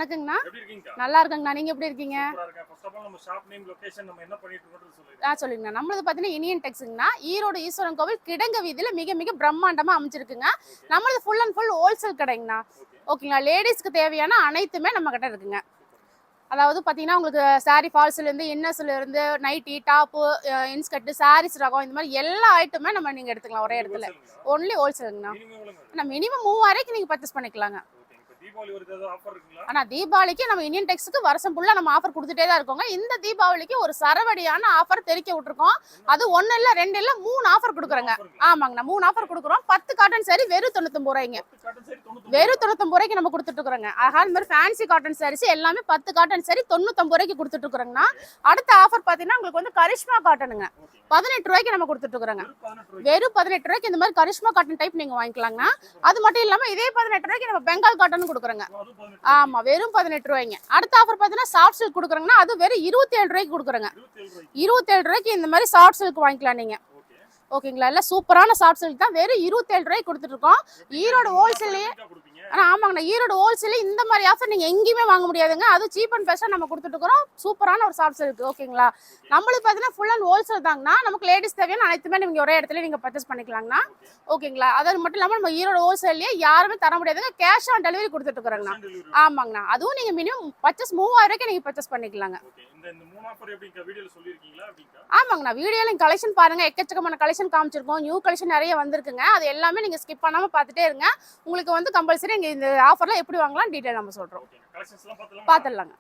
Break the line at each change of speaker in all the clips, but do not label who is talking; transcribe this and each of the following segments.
வணக்கங்கண்ணா.
எப்படி இருக்கீங்க?
நல்லா இருக்கேங்கண்ணா. நீங்க எப்படி இருக்கீங்க?
சூப்பரா இருக்கேன். ஃபர்ஸ்ட் ஆஃப் ஆல் நம்ம ஷாப் நேம், லொகேஷன் நம்ம என்ன பண்ணிட்டு இருக்கோம்னு சொல்லுங்க.
சொல்லுங்கண்ணா. நம்மளது பார்த்தீங்கன்னா இனியன் டெக்ஸுங்கண்ணா. ஈரோடு ஈஸ்வரன் கோவில் கிடங்க வீதியில மிக மிக பிரம்மாண்டமா அமைஞ்சிருக்குங்க. நம்மளது ஃபுல் அண்ட் ஃபுல் ஹோல்சேல் கடைங்கண்ணா. ஓகேங்களா. லேடிஸ்க்கு தேவையான அனைத்துமே நம்ம கிட்ட இருக்குங்க. அதாவது பார்த்தீங்கன்னா உங்களுக்கு சாரீ ஃபால்ஸ்லேருந்து இன்னர்ஸ்லேருந்து நைட்டி டாப்பு இன்ஸ்கர்ட்டு சாரீஸ் ரகம் இந்த மாதிரி எல்லா ஐட்டமே நம்ம நீங்கள் எடுத்துக்கலாம் ஒரே இடத்துல. ஒன்லி ஹோல்சேலுங்கண்ணா. மினிமம் 3000 நீங்கள் பர்ச்சேஸ் பண்ணிக்கலாங்க. ஆனா தீபாவளிக்கு நம்ம இந்தியன் டெக்ஸ்க்கு வருஷம் ஃபுல்லா நம்ம ஆஃபர் கொடுத்துட்டே தான் இருக்கோங்க. இந்த தீபாவளிக்கு ஒரு சரவடியான ஆஃபர் தெரிக்க விட்டுருக்கோம். அது 1 இல்ல 2 இல்ல 3 ஆஃபர் கொடுக்குறோங்க. ஆமாங்கண்ணா 3 ஆஃபர் கொடுக்குறோம். 10 காட்டன் சாரி வெறும் 99 ரூபாய்ங்க. வெறும் 99 ரூபாய்க்கு நம்ம கொடுத்துட்டு இருக்கிறோங்க. ஆஹா இந்த மாதிரி ஃபேன்சி காட்டன் சாரீஸ் எல்லாமே 10 காட்டன் சாரி 99 ரூபாய்க்கு கொடுத்துட்டு இருக்கிறோங்கண்ணா. அடுத்த ஆஃபர் பாத்தீங்கன்னா உங்களுக்கு வந்து கரிஷ்மா காட்டனுங்க 18 ரூபாய்க்கு நம்ம கொடுத்துட்டு இருக்கிறோங்க. வெறும் 18 ரூபாய்க்கு இந்த மாதிரி கரிஷ்மா காட்டன் டைப் நீங்க வாங்கிக்கலாங்கண்ணா. அது மட்டும் இல்லாம இதே 18 ரூபாய்க்கு நம்ம பெங்கால் காட்டன் கொடுக்குறோங்க. ஆமா வெறும் 18 ரூபாய்ங்க. அடுத்த ஆஃபர் பாத்தீங்கன்னா சாஃப்ட் சில்க் கொடுக்குறோங்கன்னா அது வெறும் 27 ரூபாய்க்கு கொடுக்குறோங்க. 27 ரூபாய்க்கு இந்த மாதிரி சாஃப்ட் சில்க் வாங்கிக்கலாம் நீங்க. ஓகேங்களா. எல்லாம் சூப்பரான சாஃப்ட் சில்க் தான் வெறும் 27 ரூபாய்க்கு கொடுத்துட்டு இருக்கோம். ஈரோடு ஹோல்சேல்லையே. ஆமாங்கண்ணா ஈரோடு ஹோல்சேல் இந்த மாதிரி ஆஃபர் நீங்க எங்கேயுமே வாங்க முடியாதுங்க. அது சீப் அண்ட் பெஸ்ட்டாக நம்ம கொடுத்துட்டு இருக்கிறோம். சூப்பரான ஒரு சாஃப்ட் சில்க். ஓகேங்களா. நம்மளுக்கு பார்த்தீங்கன்னா ஃபுல் அண்ட் ஹோல்சேல் தாங்கண்ணா. நமக்கு லேடிஸ் தேவையான அனைத்துமே நீங்க ஒரே இடத்துல நீங்க பர்ச்சேஸ் பண்ணிக்கலாங்கண்ணா. ஓகேங்களா. அது மட்டும் இல்லாமல் நம்ம ஈரோடு ஹோல்சேல்லையே யாருமே தர முடியாதுங்க. கேஷ் ஆன் டெலிவரி கொடுத்துட்டு இருக்கிறோங்கண்ணா. ஆமாங்கண்ணா. அதுவும் நீங்க மினிமம் பர்ச்சேஸ் 3000 ரூபாய்க்கு நீங்க பர்ச்சேஸ் பண்ணிக்கலாங்க. ஆமாங்கண்ணா வீடியோல கலெக்ஷன் பாருங்க. எக்கச்சக்கமான கலெக்ஷன் காமிச்சிருக்கோம். நியூ கலெக்ஷன் நிறைய வந்திருக்குங்க. அது எல்லாமே நீங்க ஸ்கிப் பண்ணாம பார்த்துட்டே இருங்க. உங்களுக்கு வந்து கம்பல்சரி இந்த ஆஃபர்ல எப்படி வாங்கலாம் டீடைல் நம்ம சொல்றோம். பார்த்துடலாங்க.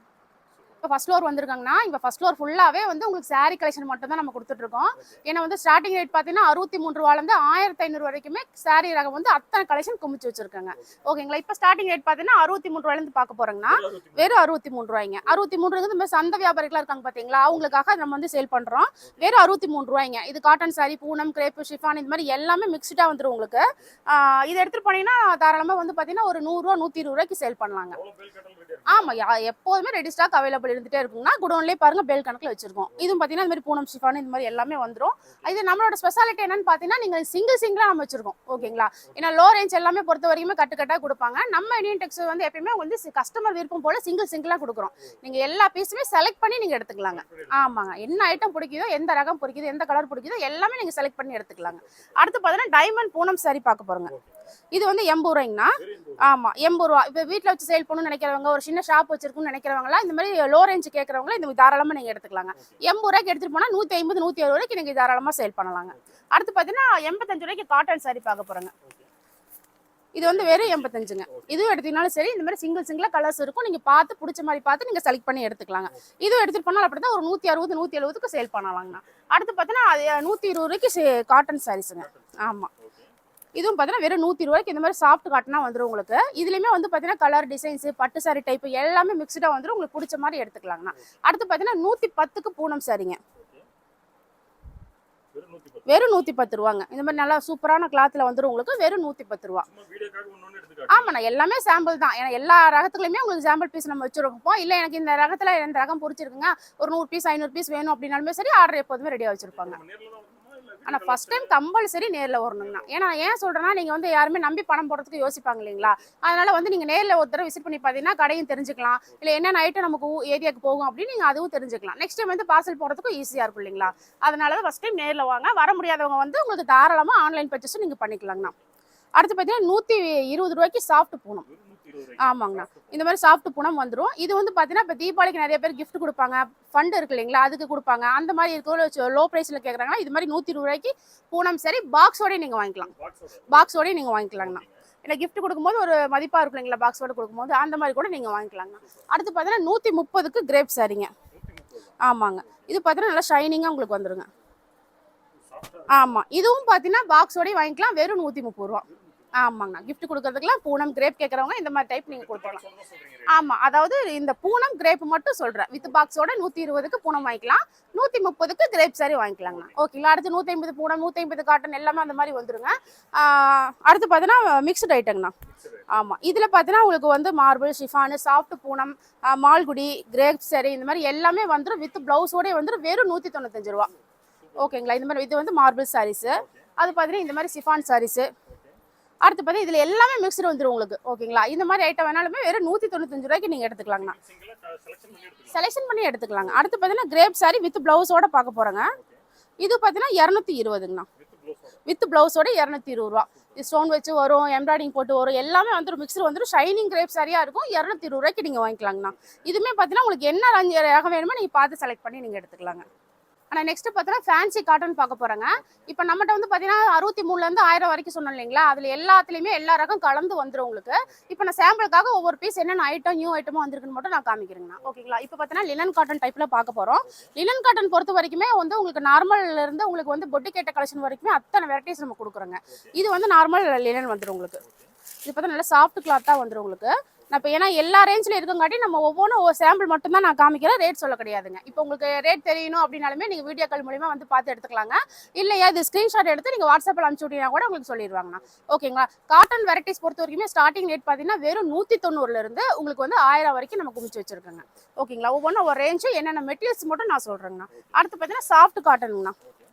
இப்போ ஃபர்ஸ்ட் ஃப்ளோர் வந்திருக்காங்கண்ணா. இப்போ ஃபர்ஸ்ட் ஃப்ளோர் ஃபுல்லாகவே வந்து உங்களுக்கு சாரீ கலெக்ஷன் மட்டும் தான் நம்ம கொடுத்துட்ருக்கோம். ஏன்னா வந்து ஸ்டார்டிங் ரேட் பார்த்தீங்கன்னா 63 ரூபாலேருந்து 1500 வரைக்குமே சாரீ ரகம் வந்து அத்தனை கலெக்ஷன் குமிச்சு வச்சிருக்காங்க. ஓகேங்களா. இப்போ ஸ்டார்டிங் ரேட் பார்த்தீங்கன்னா 63 ரூபாயிலேருந்து பார்க்க போகிறோங்கன்னா வெறும் 63 ரூபாய்ங்க. 63 இந்த மாதிரி சந்தை வியாபாரிகளாக இருக்காங்க பார்த்தீங்களா, அவங்களுக்காக நம்ம வந்து சேல் பண்ணுறோம். வெறும் 63 ரூபாய்ங்க. இது cotton sari, Poonam, crepe, chiffon இந்த மாதிரி எல்லாமே மிக்ஸ்டாக வந்துடும் உங்களுக்கு. இதை எடுத்துகிட்டு போனீங்கன்னா தாராளமாக வந்து பார்த்தீங்கன்னா ஒரு 100 ரூபா 120 ரூபாய்க்கு சேல் பண்ணலாங்க. ஆமாம் எப்போதுமே ரெடி ஸ்டாக் அவைலபிள் இருந்துட்டே இருக்குங்கன்னா குடோன்லேயே பாருங்க பேல் கணக்கில் வச்சிருக்கோம். இதுவும் பார்த்தீங்கன்னா இந்த மாதிரி பூனம் ஷிஃபான் இந்த மாதிரி எல்லாமே வந்துடும். இது நம்மளோட ஸ்பெஷாலிட்டி என்னன்னு பார்த்தீங்கன்னா நீங்கள் சிங்கிளாக நம்ம வச்சிருக்கோம். ஓகேங்களா. ஏன்னா லோ ரேஞ்ச் எல்லாமே பொறுத்த வரைக்குமே கட்டாக கொடுப்பாங்க. நம்ம இந்தியன் டெக்ஸ் வந்து எப்பயுமே வந்து கஸ்டமர் விருப்பம் போல சிங்கிளாக கொடுக்குறோம். நீங்கள் எல்லா பீஸுமே செலக்ட் பண்ணி நீங்கள் எடுத்துக்கலாங்க. ஆமாங்க என்ன ஐட்டம் பிடிக்குதோ, எந்த ரகம் பிடிக்குதோ, எந்த கலர் பிடிக்குதோ எல்லாமே நீங்கள் செலக்ட் பண்ணி எடுத்துக்கலாங்க. அடுத்து பார்த்தீங்கன்னா டைமண்ட் பூனம் சாரி பார்க்க போறோங்க. இது வந்து 80 ரூபாய்ங்கண்ணா. ஆமா 80 ரூபா. இப்போ வீட்டில் வச்சு சேல் பண்ணணும்னு நினைக்கிறவங்க, ஒரு சின்ன ஷாப் வச்சிருக்குன்னு நினைக்கிறவங்களா இந்த மாதிரி லோ ரேஞ்ச் கேட்கறவங்களா இந்த தாராளமா நீங்க எடுத்துக்கலாங்க. 80 ரூபாய்க்கு எடுத்துட்டு போனா 150 170 ரூபாய்க்கு நீங்க தாராளமா சேல் பண்ணலாங்க. அடுத்து பாத்தீங்கன்னா 85 ரூபாய்க்கு காட்டன் சாரி பார்க்க போறோங்க. இது வந்து வெறும் 85ங்க. இதுவும் எடுத்தீங்கனாலும் சரி இந்த மாதிரி சிங்கிளா கலர்ஸ் இருக்கும். நீங்க பார்த்து பிடிச்ச மாதிரி பார்த்து நீங்க செலக்ட் பண்ணி எடுத்துக்கலாங்க. இதுவும் எடுத்துட்டு போனாலும் அப்படிதான் ஒரு 160 170க்கு சேல் பண்ணலாங்கண்ணா. அடுத்து பாத்தீங்கன்னா 120 ரூபாய்க்கு காட்டன் சாரீஸுங்க. ஆமா இதுவும் பார்த்தீங்கன்னா வெறும் 100 ரூபாய்க்கு இந்த மாதிரி சாஃப்ட் காட்டனா வந்துடும் உங்களுக்கு. இதுலையுமே வந்து பார்த்தீங்கன்னா கலர் டிசைன்ஸ் பட்டு சாரி டைப் எல்லாமே மிக்ஸ்டாக வந்துடும். உங்களுக்கு பிடிச்ச மாதிரி எடுத்துக்கலாங்கண்ணா. அடுத்து பார்த்தீங்கன்னா 110க்கு பூனம் சாரிங்க. வெறும் 110 ரூபாங்க. இந்த மாதிரி நல்லா சூப்பரான கிளாத்தில் வந்துடும் உங்களுக்கு. வெறும் 110 ரூபா. ஆமாண்ணா எல்லாமே சாம்பிள் தான். ஏன்னா எல்லா ரகத்துலையுமே உங்களுக்கு சாம்பிள் பீஸ் நம்ம வச்சிருப்போம். இல்லை எனக்கு இந்த ரகத்தில் இந்த ரகம் பிடிச்சிருக்குங்க, ஒரு 100 பீஸ் 500 பீஸ் வேணும் அப்படின்னாலுமே சரி ஆர்டர் எப்போதுமே ரெடியாக வச்சிருப்பாங்க. ஆனால் ஃபர்ஸ்ட் டைம் கம்பல்சரி நேரில் வரணுங்கண்ணா. ஏன்னா ஏன் சொல்கிறேன்னா நீங்கள் வந்து யாருமே நம்பி பணம் போடுறதுக்கு யோசிப்பாங்க இல்லைங்களா. அதனால் வந்து நீங்கள் நேரில் ஒரு தடவை விசிட் பண்ணி பார்த்தீங்கன்னா கடையும் தெரிஞ்சுக்கலாம். இல்லை என்னென்ன ஐட்டம் நமக்கு ஏரியாவுக்கு போகும் அப்படின்னு நீங்கள் அதுவும் தெரிஞ்சுக்கலாம். நெக்ஸ்ட் டைம் வந்து பார்சல் போடுறதுக்கும் ஈஸியாக இருக்கும் இல்லைங்களா. அதனால தான் ஃபர்ஸ்ட் டைம் நேரில் வாங்க. வர முடியாதவங்க வந்து உங்களுக்கு தாராளமாக ஆன்லைன் பர்ச்சேஸும் நீங்கள் பண்ணிக்கலாங்கண்ணா. அடுத்து பார்த்தீங்கன்னா 120 ரூபாய்க்கு சாஃப்ட் பூனம். ஆமாங்கண்ணா இந்த மாதிரி சாஃப்ட் பூனம் வந்துடும். இது வந்து பார்த்தீங்கன்னா இப்போ தீபாவளிக்கு நிறைய பேர் கிஃப்ட் கொடுப்பாங்க, ஃபண்ட் இருக்கு இல்லைங்களா, அதுக்கு கொடுப்பாங்க. அந்த மாதிரி இருக்கிற லோ ப்ரைஸில் கேட்குறாங்கன்னா இது மாதிரி 120 ரூபாய்க்கு பூனம் சரி பாக்ஸோடய நீங்கள் வாங்கிக்கலாம். பாக்ஸோடய நீங்கள் வாங்கிக்கலாங்கண்ணா. ஏன்னா கிஃப்ட் கொடுக்கும்போது ஒரு மதிப்பாக இருக்கும் இல்லைங்களா, பாக்ஸோட கொடுக்கும்போது அந்த மாதிரி கூட நீங்கள் வாங்கிக்கலாங்கண்ணா. அடுத்து பார்த்தீங்கன்னா 130க்கு கிரேப் சாரிங்க. ஆமாங்க இது பார்த்தீங்கன்னா நல்லா ஷைனிங்காக உங்களுக்கு வந்துருங்க. ஆமாம் இதுவும் பார்த்தீங்கன்னா பாக்ஸோடய வாங்கிக்கலாம். வெறும் 130 ரூபா. ஆமாங்கண்ணா கிஃப்ட் கொடுக்கறதுக்குலாம் பூனம் கிரேப் கேட்குறவங்க இந்த மாதிரி டைப் நீங்கள் கொடுத்துக்கலாம். ஆமாம் அதாவது இந்த பூனம் கிரேப் மட்டும் சொல்கிறேன். வித் பாக்ஸோட 120க்கு பூனம் வாங்கிக்கலாம், 130க்கு கிரேப் சாரி வாங்கிக்கலாங்கண்ணா. ஓகேங்களா. அடுத்து 150 பூனம் 150 காட்டன் எல்லாமே அந்த மாதிரி வந்துருங்க. அடுத்து பார்த்தீங்கன்னா மிக்ஸ்டு ஐட்டங்கண்ணா. ஆமாம் இதில் பார்த்தீங்கன்னா உங்களுக்கு வந்து marble chiffon soft Poonam Malgudi crepe sari இந்த மாதிரி எல்லாமே வந்துடும். வித் ப்ளவுஸோடய வந்துடும். வெறும் 195 ரூபா. ஓகேங்களா. இந்த மாதிரி இது வந்து மார்பிள் சாரீஸு. அது பார்த்தீங்கன்னா இந்த மாதிரி ஷிஃபான் சாரீஸு அடுத்து பார்த்தா இதில் எல்லாமே மிக்சர் வந்துடும் உங்களுக்கு ஓகேங்களா. இந்த மாதிரி ஐட்டம் வேணாலுமே வெறும் 195 ரூபாய்க்கு நீங்கள் எடுத்துக்கலாங்கண்ணா. செலெக்ஷன் பண்ணி எடுத்துக்கலாங்க. அடுத்து பார்த்தீங்கன்னா கிரேப் சாரி வித் பிளவுஸோட பார்க்க போகிறோங்க. இது பார்த்தீங்கன்னா 220ங்கண்ணா. வித் பிளவுஸோட 220 ரூபா. இது ஸ்டோன் வச்சு வரும், எம்ப்ராய்டிங் போட்டு வரும், எல்லாமே வந்துடும், மிக்சர் வந்துடும். ஷைனிங் கிரேப் சாரியாக இருக்கும். 220 ரூபாய்க்கு நீங்கள் வாங்கிக்கலாங்கண்ணா. இதுவுமே பார்த்தீங்கன்னா உங்களுக்கு என்ன ரகம் வேணுமோ நீங்கள் பார்த்து செலக்ட் பண்ணி நீங்கள் எடுத்துக்கலாங்க. ஆனால் நெக்ஸ்ட் பார்த்தீங்கன்னா ஃபேன்சி காட்டன் பார்க்க போகிறேங்க. இப்போ நம்மகிட்ட வந்து பார்த்தீங்கன்னா 63லேருந்து 1000 வரைக்கும் சொன்னோம் இல்லைங்களா. அதில் எல்லாத்துலேயுமே எல்லா ரகம் கலந்து வந்துடும் உங்களுக்கு. இப்போ நான் சாம்பிளுக்காக ஒவ்வொரு பீஸ் என்னென்ன ஐட்டம் நியூ ஐட்டமாக வந்திருக்குன்னு மட்டும் நான் காமிக்கிறேங்கண்ணா. ஓகேங்களா. இப்போ பார்த்தீங்கன்னா லினன் காட்டன் டைப்பில் பார்க்க போகிறோம். லினன் காட்டன் பொறுத்த வரைக்குமே வந்து உங்களுக்கு நார்மல்லேருந்து உங்களுக்கு வந்து பொட்டி கேட்ட கலெக்ஷன் வரைக்குமே அத்தனை வெரைட்டிஸ் நம்ம கொடுக்குறோங்க. இது வந்து நார்மல் லினன் வந்துடும் உங்களுக்கு. இது பார்த்தா நல்லா சாஃப்ட் கிளாத்தாக வந்துடும் உங்களுக்கு. நான் இப்போ ஏன்னா எல்லா ரேஞ்சில் இருக்கங்காட்டி நம்ம ஒவ்வொன்றும் சாம்பிள் மட்டும்தான் நான் காமிக்கிறேன், ரேட் சொல்ல கிடையாதுங்க. இப்போ உங்களுக்கு ரேட் தெரியணும் அப்படின்னாலுமே நீங்கள் வீடியோ கால் மூலிமா வந்து பார்த்து எடுத்துக்கலாங்க. இல்லையா இது ஸ்க்ரீன்ஷாட் எடுத்து நீங்கள் வாட்ஸ்அப்பில் அனுப்பிச்சு விட்டீங்கன்னா கூட உங்களுக்கு சொல்லிடுவாங்கண்ணா. ஓகேங்களா. காட்டன் வெரைட்டிஸ் பொறுத்த வரைக்குமே ஸ்டார்டிங் ரேட் பார்த்தீங்கன்னா வெறும் 190லேருந்து உங்களுக்கு வந்து 1000 வரைக்கும் நம்ம குமிச்சு வச்சிருக்கோங்க. ஓகேங்களா. ஒவ்வொன்றும் ஒரு ரேஞ்சு என்னென்ன மெட்டீரியல்ஸ் மட்டும் நான் சொல்கிறேங்கண்ணா. அடுத்து பார்த்தீங்கன்னா சாஃப்ட் காட்டனுங்கண்ணா.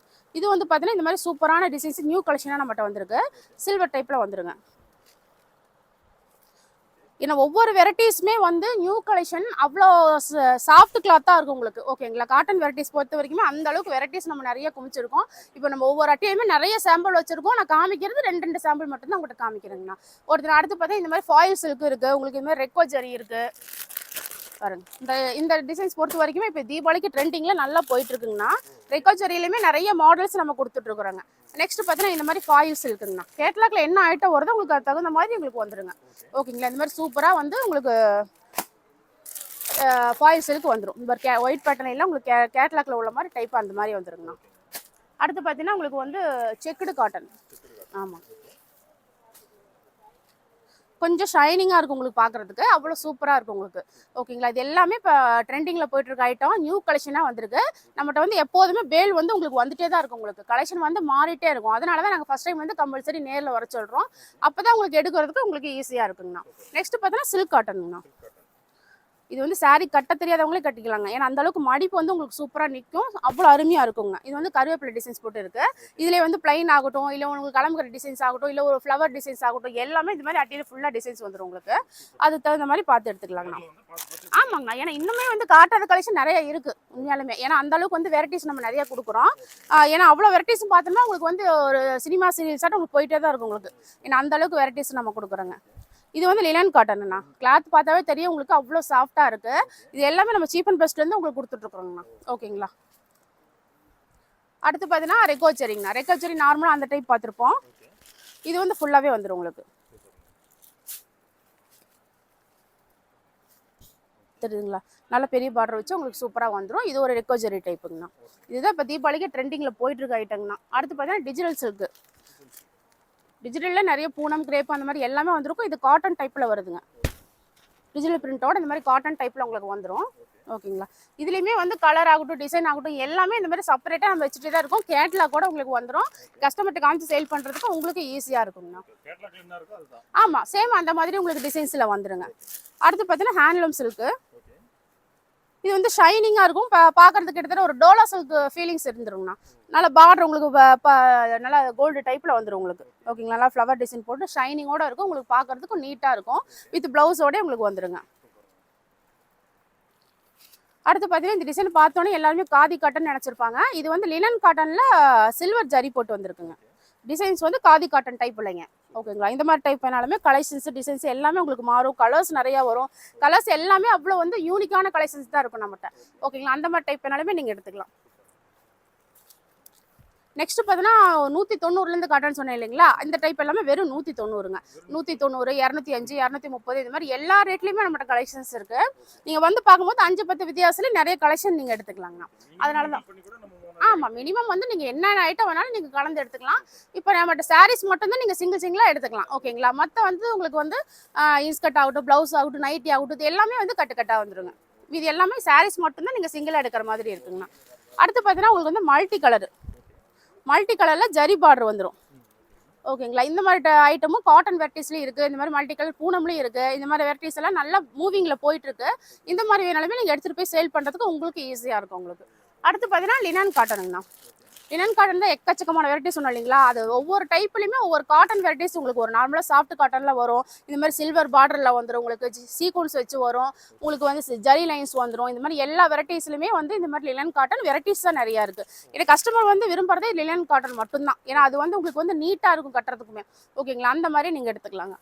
இது வந்து பார்த்தீங்கன்னா இந்த மாதிரி சூப்பரான டிசைன்ஸ் நியூ கலெக்ஷனாக நம்மகிட்ட வந்திருக்கு. சில்வர் டைப்பில் வந்துருங்க. ஏன்னா ஒவ்வொரு வெரைட்டிஸுமே வந்து நியூ கலெக்ஷன் அவ்வளோ சாஃப்ட் கிளாத்தாக இருக்கும் உங்களுக்கு. ஓகேங்களா. காட்டன் வெரைட்டிஸ் பொறுத்த வரைக்குமே அந்த அளவுக்கு வெரைட்டிஸ் நம்ம நிறைய குமிச்சிருக்கோம். இப்போ நம்ம ஒவ்வொரு அட்டையுமே நிறைய சாம்பிள் வச்சிருக்கோம். நான் காமிக்கிறது 2 சாம்பிள் மட்டும் தான் உங்கள்கிட்ட காமிக்கிறேங்கண்ணா. ஒருத்தர் அடுத்து பார்த்தா இந்த மாதிரி ஃபாயில் சில்க் இருக்குது உங்களுக்கு. இந்த மாதிரி ரெக்கோ ஜரி இருக்குது பாருங்க. இந்த டிசைன்ஸ் பொறுத்த வரைக்குமே இப்போ தீபாவளிக்கு ட்ரெண்டிங்கில் நல்லா போயிட்டு இருக்குங்கண்ணா. ரெக்கோ ஜரியிலுமே நிறைய மாடல்ஸ் நம்ம கொடுத்துட்ருக்குறோங்க. நெக்ஸ்ட் பார்த்தீங்கன்னா இந்த மாதிரி ஃபாயில் சில்க்குங்கண்ணா. கேட்லாக்ல என்ன ஐட்டம் வருதோ உங்களுக்கு அது தகுந்த மாதிரி உங்களுக்கு வந்துருங்க. ஓகேங்களா. இந்த மாதிரி சூப்பராக வந்து உங்களுக்கு ஃபாயில் சில்க் வந்துடும். இந்த மாதிரி ஒயிட் பேட்டர்ன் எல்லாம் உங்களுக்கு கேட்லாக்ல உள்ள மாதிரி டைப் அந்த மாதிரி வந்துருங்கண்ணா. அடுத்து பார்த்தீங்கன்னா உங்களுக்கு வந்து செக்குடு காட்டன். ஆமாம், கொஞ்சம் ஷைனிங்காக இருக்கும் உங்களுக்கு பார்க்குறதுக்கு, அவ்வளோ சூப்பராக இருக்கும் உங்களுக்கு. ஓகேங்களா. இது எல்லாமே இப்போ ட்ரெண்டிங்கில் போயிட்டு இருக்க ஐட்டம் நியூ கலெக்ஷனாக வந்திருக்கு. நம்மகிட்ட வந்து எப்போதுமே பேல் வந்து உங்களுக்கு வந்துட்டே தான் இருக்கும். உங்களுக்கு கலெக்ஷன் வந்து மாறிட்டே இருக்கும். அதனால தான் நாங்கள் ஃபஸ்ட் டைம் வந்து கம்பல்சரி நேரில் வர சொல்கிறோம். அப்போ தான் உங்களுக்கு எடுக்கிறதுக்கு உங்களுக்கு ஈஸியாக இருக்குங்கண்ணா. நெக்ஸ்ட் பார்த்தீங்கன்னா சில்க் காட்டனுங்கண்ணா. இது வந்து சாரீ கட்ட தெரியாதவங்களே கட்டிக்கலாங்க. ஏன்னா அந்த அளவுக்கு மடிப்பு வந்து உங்களுக்கு சூப்பராக நிற்கும், அவ்வளோ அருமையாக இருக்குங்க. இது வந்து கருவேப்பிலை டிசைன்ஸ் போட்டு இருக்கு. இதில் வந்து பிளைன் ஆகட்டும், இல்லை உங்களுக்கு கலம்கரை டிசைன்ஸ் ஆகட்டும், இல்லை ஒரு ஃப்ளவர் டிசைன்ஸ் ஆகட்டும், எல்லாமே இது மாதிரி அட்டியில் ஃபுல்லாக டிசைன்ஸ் வந்துடும் உங்களுக்கு. அதுக்கு தகுந்த மாதிரி பார்த்து எடுத்துக்கலாங்கண்ணா. ஆமாங்கண்ணா. ஏன்னா இன்னுமே வந்து காட்டாத கலெக்ஷன் நிறைய இருக்குது உண்மையாலுமே. ஏன்னா அந்த அளவுக்கு வந்து வெரைட்டிஸ் நம்ம நிறைய கொடுக்குறோம். ஏன்னா அவ்வளோ வெரைட்டிஸும் பார்த்தோம்னா உங்களுக்கு வந்து ஒரு சினிமா சீரியல்ஸாட்டும் உங்களுக்கு போயிட்டே தான் இருக்கும் உங்களுக்கு. ஏன்னா அந்த அளவுக்கு வெரைட்டிஸ் நம்ம கொடுக்குறோங்க. இது வந்து லினன் காட்டனுண்ணா. கிளாத் பார்த்தாவே தெரியும் உங்களுக்கு, அவ்வளோ சாஃப்டாக இருக்குது. இது எல்லாமே நம்ம சீப் அண்ட் பெஸ்ட்லேருந்து உங்களுக்கு கொடுத்துட்ருக்குறோங்கண்ணா. ஓகேங்களா. அடுத்து பார்த்தீங்கன்னா ரெக்கோ ஜரிங்கண்ணா. ரெக்கோ ஜரி நார்மலாக அந்த டைப் பார்த்துருப்போம். இது வந்து ஃபுல்லாகவே வந்துடும் உங்களுக்கு. தெரியுதுங்களா. நல்ல பெரிய பார்டர் வச்சு உங்களுக்கு சூப்பராக வந்துடும். இது ஒரு ரெக்கோ ஜரி டைப்புங்கண்ணா. இதுதான் இப்போ தீபாவளிக்கு ட்ரெண்டிங்கில் போயிட்டுருக்க ஐட்டங்கண்ணா. அடுத்து பார்த்தீங்கன்னா டிஜிட்டல் சில்க்கு. டிஜிட்டலில் நிறைய பூனம் கிரேப் அந்த மாதிரி எல்லாமே வந்துருக்கும். இது காட்டன் டைப்பில் வருதுங்க. டிஜிட்டல் பிரிண்டோட இந்த மாதிரி காட்டன் டைப்பில் உங்களுக்கு வந்துடும். ஓகேங்களா. இதுலேயுமே வந்து கலர் ஆகட்டும், டிசைன் ஆகட்டும், எல்லாமே இந்த மாதிரி செப்பரேட்டாக நம்ம வச்சுட்டே தான் இருக்கும். கேட்லாக் கூட உங்களுக்கு வந்துடும். கஸ்டமர்கிட்ட காமிச்சு சேல் பண்ணுறதுக்கு உங்களுக்கு ஈஸியாக இருக்குங்கண்ணா. ஆமாம், சேம் அந்த மாதிரி உங்களுக்கு டிசைன்ஸில் வந்துடுங்க. அடுத்து பார்த்தீங்கன்னா ஹேண்ட்லூம் சில்க்கு. இது வந்து ஷைனிங்காக இருக்கும். பார்க்குறதுக்கு கிட்டத்தட்ட ஒரு டோலா சில்க் ஃபீலிங்ஸ் இருந்துருங்கண்ணா. நல்லா பார்டர் உங்களுக்கு நல்லா கோல்டு டைப்பில் வந்துடும் உங்களுக்கு. ஓகேங்களா. நல்லா ஃப்ளவர் டிசைன் போட்டு ஷைனிங்கோடு இருக்கும். உங்களுக்கு பார்க்குறதுக்கும் நீட்டாக இருக்கும். வித் ப்ளவுஸோடய உங்களுக்கு வந்துடுங்க. அடுத்து பார்த்தீங்கன்னா இந்த டிசைன் பார்த்தோன்னே எல்லாருமே காதி காட்டன் நினச்சிருப்பாங்க. இது வந்து லினன் காட்டனில் சில்வர் ஜரி போட்டு வந்திருக்குங்க. டிசைன்ஸ் வந்து காதி காட்டன் டைப் இல்லைங்க. ஓகேங்களா. இந்த மாதிரி டைப் வேணாலுமே கலெக்ஷன்ஸ் டிசைன்ஸ் எல்லாமே உங்களுக்கு மாறும். கலர்ஸ் நிறையா வரும். கலர்ஸ் எல்லாமே அவ்வளோ வந்து யூனிக்கான கலெக்ஷன்ஸ் தான் இருக்கும் நம்மகிட்ட. ஓகேங்களா. அந்த மாதிரி டைப் வேணாலுமே நீங்கள் எடுத்துக்கலாம். நெக்ஸ்ட் பார்த்தீங்கன்னா 190லேருந்து காட்டன்னு சொன்னேன் இல்லைங்களா. இந்த டைப் எல்லாமே வெறும் 190ங்க. 190, 205, 230 இது மாதிரி எல்லா ரேட்லேயுமே நம்மகிட்ட கலெக்ஷன்ஸ் இருக்குது. நீங்கள் வந்து பார்க்கும்போது 5-10 வித்தியாசத்துலேயும் நிறைய கலெக்ஷன் நீங்கள் எடுத்துக்கலாங்கண்ணா. அதனால தான் ஆமாம், மினிமம் வந்து நீங்கள் என்னென்ன ஐட்டம் வேணாலும் நீங்கள் கலந்து எடுத்துக்கலாம். இப்போ நம்மகிட்ட சாரீஸ் மட்டும்தான் நீங்கள் சிங்கிளாக எடுத்துக்கலாம். ஓகேங்களா. மற்ற வந்து உங்களுக்கு வந்து இன்ஸ்கர்ட் ஆகட்டும், ப்ளவுஸ் ஆகட்டும், நைட்டி ஆகட்டும், இது எல்லாமே வந்து கட்டாக வந்துருங்க. இது எல்லாமே சாரீஸ் மட்டும்தான் நீங்கள் சிங்கிளாக எடுக்கிற மாதிரி இருக்குங்கண்ணா. அடுத்து பார்த்தீங்கன்னா உங்களுக்கு வந்து மல்டி கலரில் ஜரி பார்டர் வந்துடும். ஓகேங்களா. இந்த மாதிரி ஐட்டமும் காட்டன் வெரைட்டிஸ்லையும் இருக்குது. இந்த மாதிரி மல்டி கலர் பூனம்லையும் இருக்குது. இந்த மாதிரி வெரைட்டிஸ் எல்லாம் நல்லா மூவிங்கில் போயிட்டுருக்கு. இந்த மாதிரி வேணாலுமே நீங்கள் எடுத்துகிட்டு போய் சேல் பண்ணுறதுக்கு உங்களுக்கு ஈஸியாக இருக்கும் உங்களுக்கு. அடுத்து பார்த்தீங்கன்னா லினன் காட்டனுங்கண்ணா. லினன் காட்டன் தான் எக்கச்சக்கமான வெரைட்டிஸ் சொன்னோம் இல்லைங்களா, அது ஒவ்வொரு டைப்லையுமே ஒவ்வொரு காட்டன் வெரைட்டிஸ் உங்களுக்கு ஒரு நார்மலாக சாஃப்ட் காட்டனில் வரும், இந்த மாதிரி சில்வர் பார்டரில் வந்துடும், உங்களுக்கு சீக்வன்ஸ் வச்சு வரும், உங்களுக்கு வந்து ஜரி லைன்ஸ் வந்துடும். இந்த மாதிரி எல்லா வெரைட்டிஸ்லையுமே வந்து இந்த மாதிரி லினன் காட்டன் வெரைட்டிஸ் தான் நிறையா இருக்குது. எனக்கு கஸ்டமர் வந்து விரும்புறதே லினன் காட்டன் மட்டும்தான், ஏன்னா அது வந்து உங்களுக்கு வந்து நீட்டாக இருக்கும் கட்டுறதுக்குமே. ஓகேங்களா, அந்த மாதிரி நீங்கள் எடுத்துக்கலாங்க.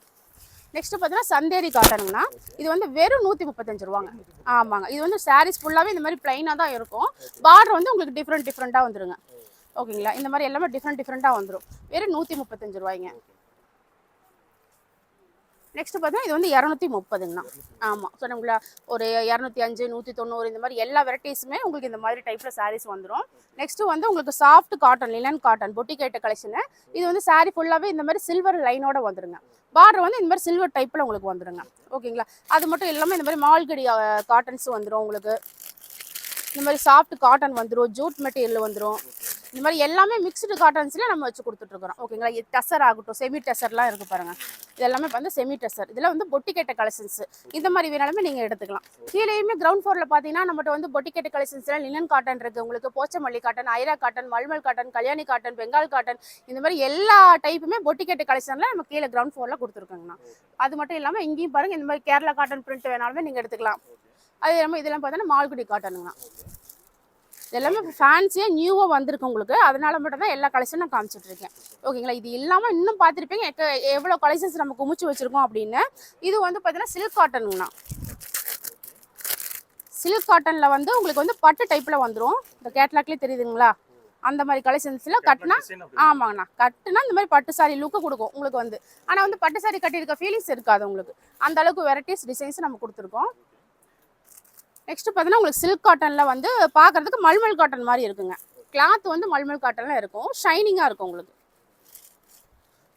நெக்ஸ்ட் பார்த்தீங்கன்னா சந்தேரி காட்டனுங்கண்ணா, இது வந்து வெறும் 135 ரூபாங்க. ஆமாங்க, இது வந்து சாரீஸ் ஃபுல்லாகவே இந்த மாதிரி பிளைனாக தான் இருக்கும், பார்டர் வந்து உங்களுக்கு டிஃப்ரெண்ட்டாக வந்துருங்க. ஓகேங்களா, இந்த மாதிரி எல்லாமே டிஃப்ரெண்ட்டாக வந்துடும், வெறும் 135 ரூபாய்ங்க. நெக்ஸ்ட் பார்த்தீங்கன்னா இது வந்து 230ங்கண்ணா. ஆமாம், ஸோ நம்மள ஒரு 205, 190 இந்த மாதிரி எல்லா வெரைட்டிஸுமே உங்களுக்கு இந்த மாதிரி டைப்பில் சாரீஸ் வந்துடும். நெக்ஸ்ட்டு வந்து உங்களுக்கு சாஃப்ட் காட்டன் லினன் காட்டன் பொட்டிகேட்ட கலெக்ஷனு. இது வந்து சாரீ ஃபுல்லாகவே இந்த மாதிரி சில்வர் லைனோட வந்துருங்க, பார்டர் வந்து இந்த மாதிரி சில்வர் டைப்பில் உங்களுக்கு வந்துடுங்க. ஓகேங்களா, அது மட்டும் இல்லாமல் இந்த மாதிரி மால்கடி காட்டன்ஸ் வந்துடும் உங்களுக்கு, இந்த மாதிரி சாஃப்ட் காட்டன் வந்துடும், ஜூட் மெட்டீரியல் வந்துடும், இந்த மாதிரி எல்லாமே மிக்ஸ்டு காட்டன்ஸ்ல நம்ம வச்சு கொடுத்துட்ருக்குறோம். ஓகேங்களா, இது டசர் ஆகட்டும், செமி டசர்லாம் இருக்குது பாருங்கள், இது எல்லாமே வந்து செமி டசர், இதெல்லாம் வந்து பொட்டிக்கேட்ட கலெக்ஷன்ஸ். இந்த மாதிரி வேணாலுமே நீங்கள் எடுத்துக்கலாம். கீழேயுமே கிரவுண்ட் ஃப்ளோரில் பார்த்தீங்கன்னா நம்மகிட்ட வந்து பொட்டிக்கேட்ட கலெக்ஷன்ஸ்லாம் லினன் காட்டன் இருக்குது உங்களுக்கு, Pochampally cotton, Airaa cotton, mulmul cotton, Kalyani cotton, Bengal cotton, இந்த மாதிரி எல்லா டைப்புமே பொட்டிக்கேட்ட கலெக்ஷனில் நம்ம கீழே கிரவுண்ட் ஃப்ளோரில் கொடுத்துருக்கோங்கண்ணா. அது மட்டும் இல்லாமல் இங்கேயும் பாருங்கள், இந்த மாதிரி கேரளா காட்டன் பிரிண்ட் வேணாலுமே நீங்கள் எடுத்துக்கலாம். அது இல்லாமல் இதெல்லாம் பார்த்தீங்கன்னா மால்குடி காட்டனுங்கண்ணா. எல்லாமே ஃபேன்சியாக நியூவாக வந்திருக்கு உங்களுக்கு, அதனால மட்டும் தான் எல்லா கலெக்ஷனும் நான் காமிச்சிட்டு இருக்கேன். ஓகேங்களா, இது இல்லாமல் இன்னும் பார்த்துருப்பீங்க எவ்வளோ கலெக்ஷன்ஸ் நம்ம குமிச்சு வச்சுருக்கோம் அப்படின்னு. இது வந்து பார்த்தீங்கன்னா சில்க் காட்டனுங்கண்ணா. சில்க் காட்டனில் வந்து உங்களுக்கு வந்து பட்டு டைப்பில் வந்துடும், இந்த கேட்லாக்லேயே தெரியுதுங்களா, அந்த மாதிரி கலெக்ஷன்ஸில் கட்டினா. ஆமாங்கண்ணா, கட்டுனா இந்த மாதிரி பட்டு சாரி லுக்கு கொடுக்கும் உங்களுக்கு வந்து, ஆனால் வந்து பட்டு சாரி கட்டியிருக்க ஃபீலிங்ஸ் இருக்காது உங்களுக்கு, அந்த அளவுக்கு வெரைட்டிஸ் டிசைன்ஸ் நம்ம கொடுத்துருக்கோம். நெக்ஸ்ட் பார்த்தீங்கன்னா உங்களுக்கு சில்க் காட்டனில் வந்து பார்க்குறதுக்கு மல்மல் காட்டன் மாதிரி இருக்குங்க, கிளாத் வந்து மல்மல் காட்டனில் இருக்கும், ஷைனிங்காக இருக்கும் உங்களுக்கு,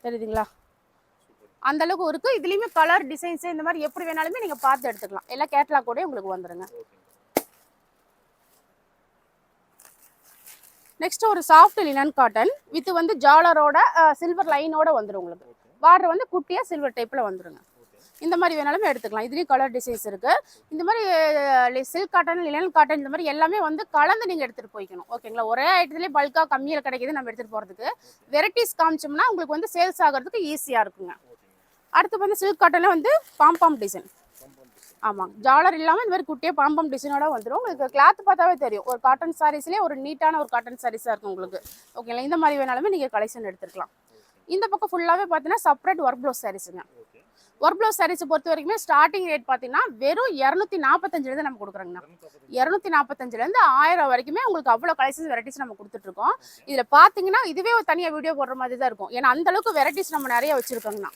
தெரியுதுங்களா, அந்த அளவுக்கு இருக்குது. இதுலேயுமே கலர் டிசைன்ஸ் இந்த மாதிரி எப்படி வேணாலுமே நீங்கள் பார்த்து எடுத்துக்கலாம், எல்லாம் கேட்லாக் கூட உங்களுக்கு வந்துடுங்க. நெக்ஸ்ட் ஒரு சாஃப்ட் லினன் காட்டன் வித் வந்து ஜாலரோட சில்வர் லைனோட வந்துடும் உங்களுக்கு, பார்டர் வந்து குட்டியாக சில்வர் டைப்பில் வந்துடுங்க. இந்த மாதிரி வேணாலுமே எடுத்துக்கலாம், இதுலேயும் கலர் டிசைன்ஸ் இருக்குது. இந்த மாதிரி சில்க் காட்டன், லினன் காட்டன் இந்த மாதிரி எல்லாமே வந்து கலந்து நீங்கள் எடுத்துகிட்டு போய்க்கணும். ஓகேங்களா, ஒரே ஐட்டத்துலேயே பல்காக கம்மியில் கிடைக்கிது நம்ம எடுத்துகிட்டு போகிறதுக்கு, வெரைட்டிஸ் காமிச்சோம்னா உங்களுக்கு வந்து சேல்ஸ் ஆகிறதுக்கு ஈஸியாக இருக்குங்க. அடுத்து வந்து சில்க் காட்டனில் வந்து பாம்பாம் டிசைன். ஆமாம், ஜாலர் இல்லாமல் இந்த மாதிரி குட்டியாக பாம்பம் டிசைனோட வந்துடும். உங்களுக்கு கிளாத் பார்த்தாவே தெரியும், ஒரு காட்டன் சாரீஸ்லேயே ஒரு நீட்டான ஒரு காட்டன் சாரீஸாக இருக்கும் உங்களுக்கு. ஓகேங்களா, இந்த மாதிரி வேணாலுமே நீங்கள் கலெக்ஷன் எடுத்துக்கலாம். இந்த பக்கம் ஃபுல்லாகவே பார்த்தீங்கன்னா செப்பரேட் ஒர்க் ப்ளவுஸ் சாரீஸுங்க. ஒர்க் ப்ளவுஸ் சாரீஸை பொறுத்த வரைக்குமே ஸ்டார்டிங் ரேட் பார்த்தீங்கன்னா வெறும் 245 நம்ம கொடுக்குறோங்கண்ணா. 245 1000 வரைக்குமே உங்களுக்கு அவ்வளோ கலெக்ஷன்ஸ் வெரைட்டிஸ் நம்ம கொடுத்துட்ருக்கோம். இதில் பார்த்தீங்கன்னா இதுவே ஒரு தனியாக வீடியோ போடுற மாதிரி தான் இருக்கும், ஏன்னா அந்தளவுக்கு வெரைட்டிஸ் நம்ம நிறைய வச்சுருக்கோங்கண்ணா.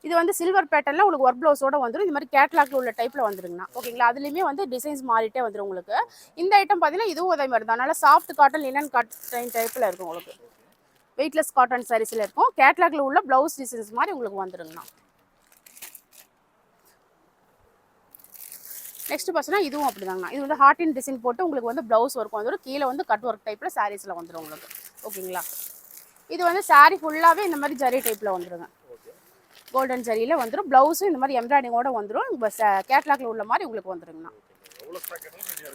இது வந்து சில்வர் பேட்டர்னில் உங்களுக்கு ஒர்க் ப்ளவுஸோட வந்துடும், இந்த மாதிரி கேட்லாக்ல உள்ள டைப்பில் வந்துருங்கண்ணா. ஓகேங்களா, அதுலேயுமே வந்து டிசைன்ஸ் மாறிட்டே வந்துடும் உங்களுக்கு. இந்த ஐட்டம் பார்த்தீங்கன்னா இதுவும் அதே மாதிரி தான், அதனால சாஃப்ட் காட்டன் லினன் காட்டன் டைப்பில் இருக்கும் உங்களுக்கு, வெயிட்லெஸ் காட்டன் சாரீஸில் இருக்கும், கேட்லாக்ல உள்ள ப்ளவுஸ் டிசைன்ஸ் மாதிரி உங்களுக்கு வந்துருங்கண்ணா. நெக்ஸ்ட் பார்த்தீங்கன்னா இதுவும் அப்படிதாங்கண்ணா, இது வந்து ஹார்டின் டிசைன் போட்டு உங்களுக்கு வந்து ப்ளவுஸ் ஒர்க் வந்துடும், கீழே வந்து கட் ஒர்க் டைப்பில் சாரீஸில் வந்துடும் உங்களுக்கு. ஓகேங்களா, இது வந்து சாரீ ஃபுல்லாகவே இந்த மாதிரி ஜரி டைப்பில் வந்துடுங்க, கோல்டன் ஜரியில் வந்துடும், ப்ளவுஸும் இந்த மாதிரி எம்ப்ராய்டிங்கோட வந்துடும், கேட்லாக்ல உள்ள மாதிரி உங்களுக்கு வந்துடுங்கண்ணா.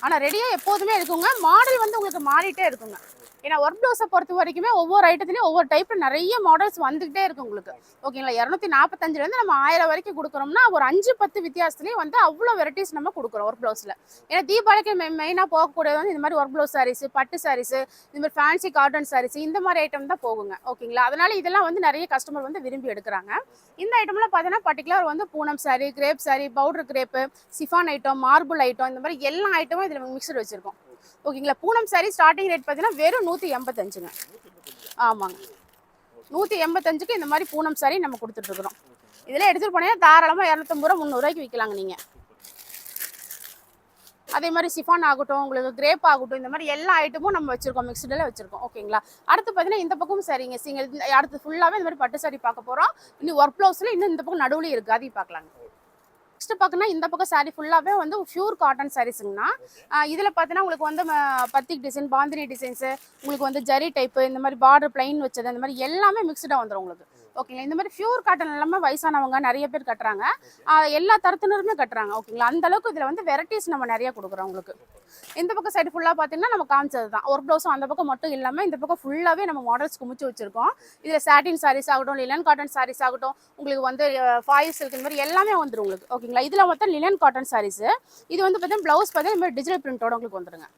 ஆனால் ரெடியாக எப்போதுமே இருக்குங்க, மாடல் வந்து உங்களுக்கு மாறிட்டே இருக்குங்க. ஏன்னா ஒர்க் ப்ளவுஸை பொறுத்த வரைக்குமே ஒவ்வொரு ஐட்டத்துலேயும் ஒவ்வொரு டைப்பில் நிறைய மாடல்ஸ் வந்துகிட்டே இருக்கும் உங்களுக்கு. ஓகேங்களா, 245 நம்ம 1000 வரைக்கும் கொடுக்குறோம்னா ஒரு 5-10 வித்தியாசத்துலேயும் வந்து அவ்வளோ வெரைட்டிஸ் நம்ம கொடுக்குறோம் ஒர்க் ப்ளவுஸில். ஏன்னா தீபாவளிக்கு மெயினாக போகக்கூடியது வந்து இந்த மாதிரி ஒர்க் ப்ளவுஸ் சாரீஸ், பட்டு சாரீஸ், இந்த மாதிரி ஃபேன்சி காட்டன் சாரீஸ், இந்த மாதிரி ஐட்டம் தான் போகுங்க. ஓகேங்களா, அதனால இதெல்லாம் வந்து நிறைய கஸ்டமர் வந்து விரும்பி எடுக்கிறாங்க. இந்த ஐட்டம்லாம் பார்த்தீங்கன்னா பர்டிகுலர் வந்து Poonam sari, crepe sari, powder crepe, chiffon item, marble item, இந்த மாதிரி எல்லா ஐட்டமும் இதில் மிக்சர் வச்சுருக்கோம். ஓகேங்களா, பூனம் சாரீ ஸ்டார்டிங் ரேட் பார்த்தீங்கன்னா வெறும் 185ங்க. ஆமாங்க, 185க்கு இந்த மாதிரி பூனம் சாரீ நம்ம கொடுத்துட்ருக்குறோம். இதில் எடுத்துகிட்டு போனீங்கன்னா தாராளமாக 250 ரூபா 300 ரூபாய்க்கு விற்கலாங்க நீங்கள். அதே மாதிரி சிஃபான் ஆகட்டும், உங்களுக்கு கிரேப் ஆகட்டும், இந்த மாதிரி எல்லா ஐட்டமும் நம்ம வச்சுருக்கோம், மிக்சடில் வச்சுருக்கோம். ஓகேங்களா, அடுத்து பார்த்தீங்கன்னா இந்த பக்கமும் சரிங்க சிங்கிள், அடுத்து ஃபுல்லாகவே இந்த மாதிரி பட்டு சாரீ பார்க்க போகிறோம். இன்னும் ஒர்க் ப்ளவுஸில் இன்னும் இந்த பக்கம் நடுவுலையும் இருக்குது, அதையும் பார்க்கலாங்க. நெக்ஸ்ட் பார்க்கணும், இந்த பக்கம் சாரீ ஃபுல்லாகவே வந்து பியூர் காட்டன் சாரீஸுங்கண்ணா. இதில் பார்த்தீங்கன்னா உங்களுக்கு வந்து பத்திக் டிசைன், பாந்தினி டிசைன்ஸு, உங்களுக்கு வந்து ஜரி டைப்பு, இந்த மாதிரி பார்டர் பிளைன் வச்சது, இந்த மாதிரி எல்லாமே மிக்சடாக வந்துடும் உங்களுக்கு. ஓகேங்களா. இந்த மாதிரி பியூர் காட்டன் எல்லாமே வயசானவங்க நிறைய பேர் கட்டுறாங்க. எல்லா தரத்தினருமே கட்டுறாங்க. ஓகேங்களா. அந்த அளவுக்கு இதில் வந்து வெரைட்டிஸ் நம்ம நிறைய கொடுக்குறோம் உங்களுக்கு. இந்த பக்கம் சைடு ஃபுல்லாக பார்த்தீங்கன்னா நம்ம காமிச்சது தான். ஒர்க் ப்ளவுஸும் அந்த பக்கம் மட்டும் இல்லாமல் இந்த பக்கம் ஃபுல்லாகவே நம்ம மாடல்ஸ் குமிச்சு வச்சிருக்கோம். இதில் சாட்டின் சாரீஸ் ஆகட்டும், லினன் காட்டன் சாரீஸ் ஆகட்டும், உங்களுக்கு வந்து ஃபாயில் சில்க் இந்த மாதிரி எல்லாமே வந்துடும் உங்களுக்கு. ஓகேங்களா. இதில் மொத்தம் லினன் காட்டன் சாரீஸ். இது வந்து பார்த்தீங்கன்னா ப்ளவுஸ் பார்த்தீங்கன்னா இந்த மாதிரி டிஜிட்டல் பிரிண்டோட உங்களுக்கு வந்துருங்க.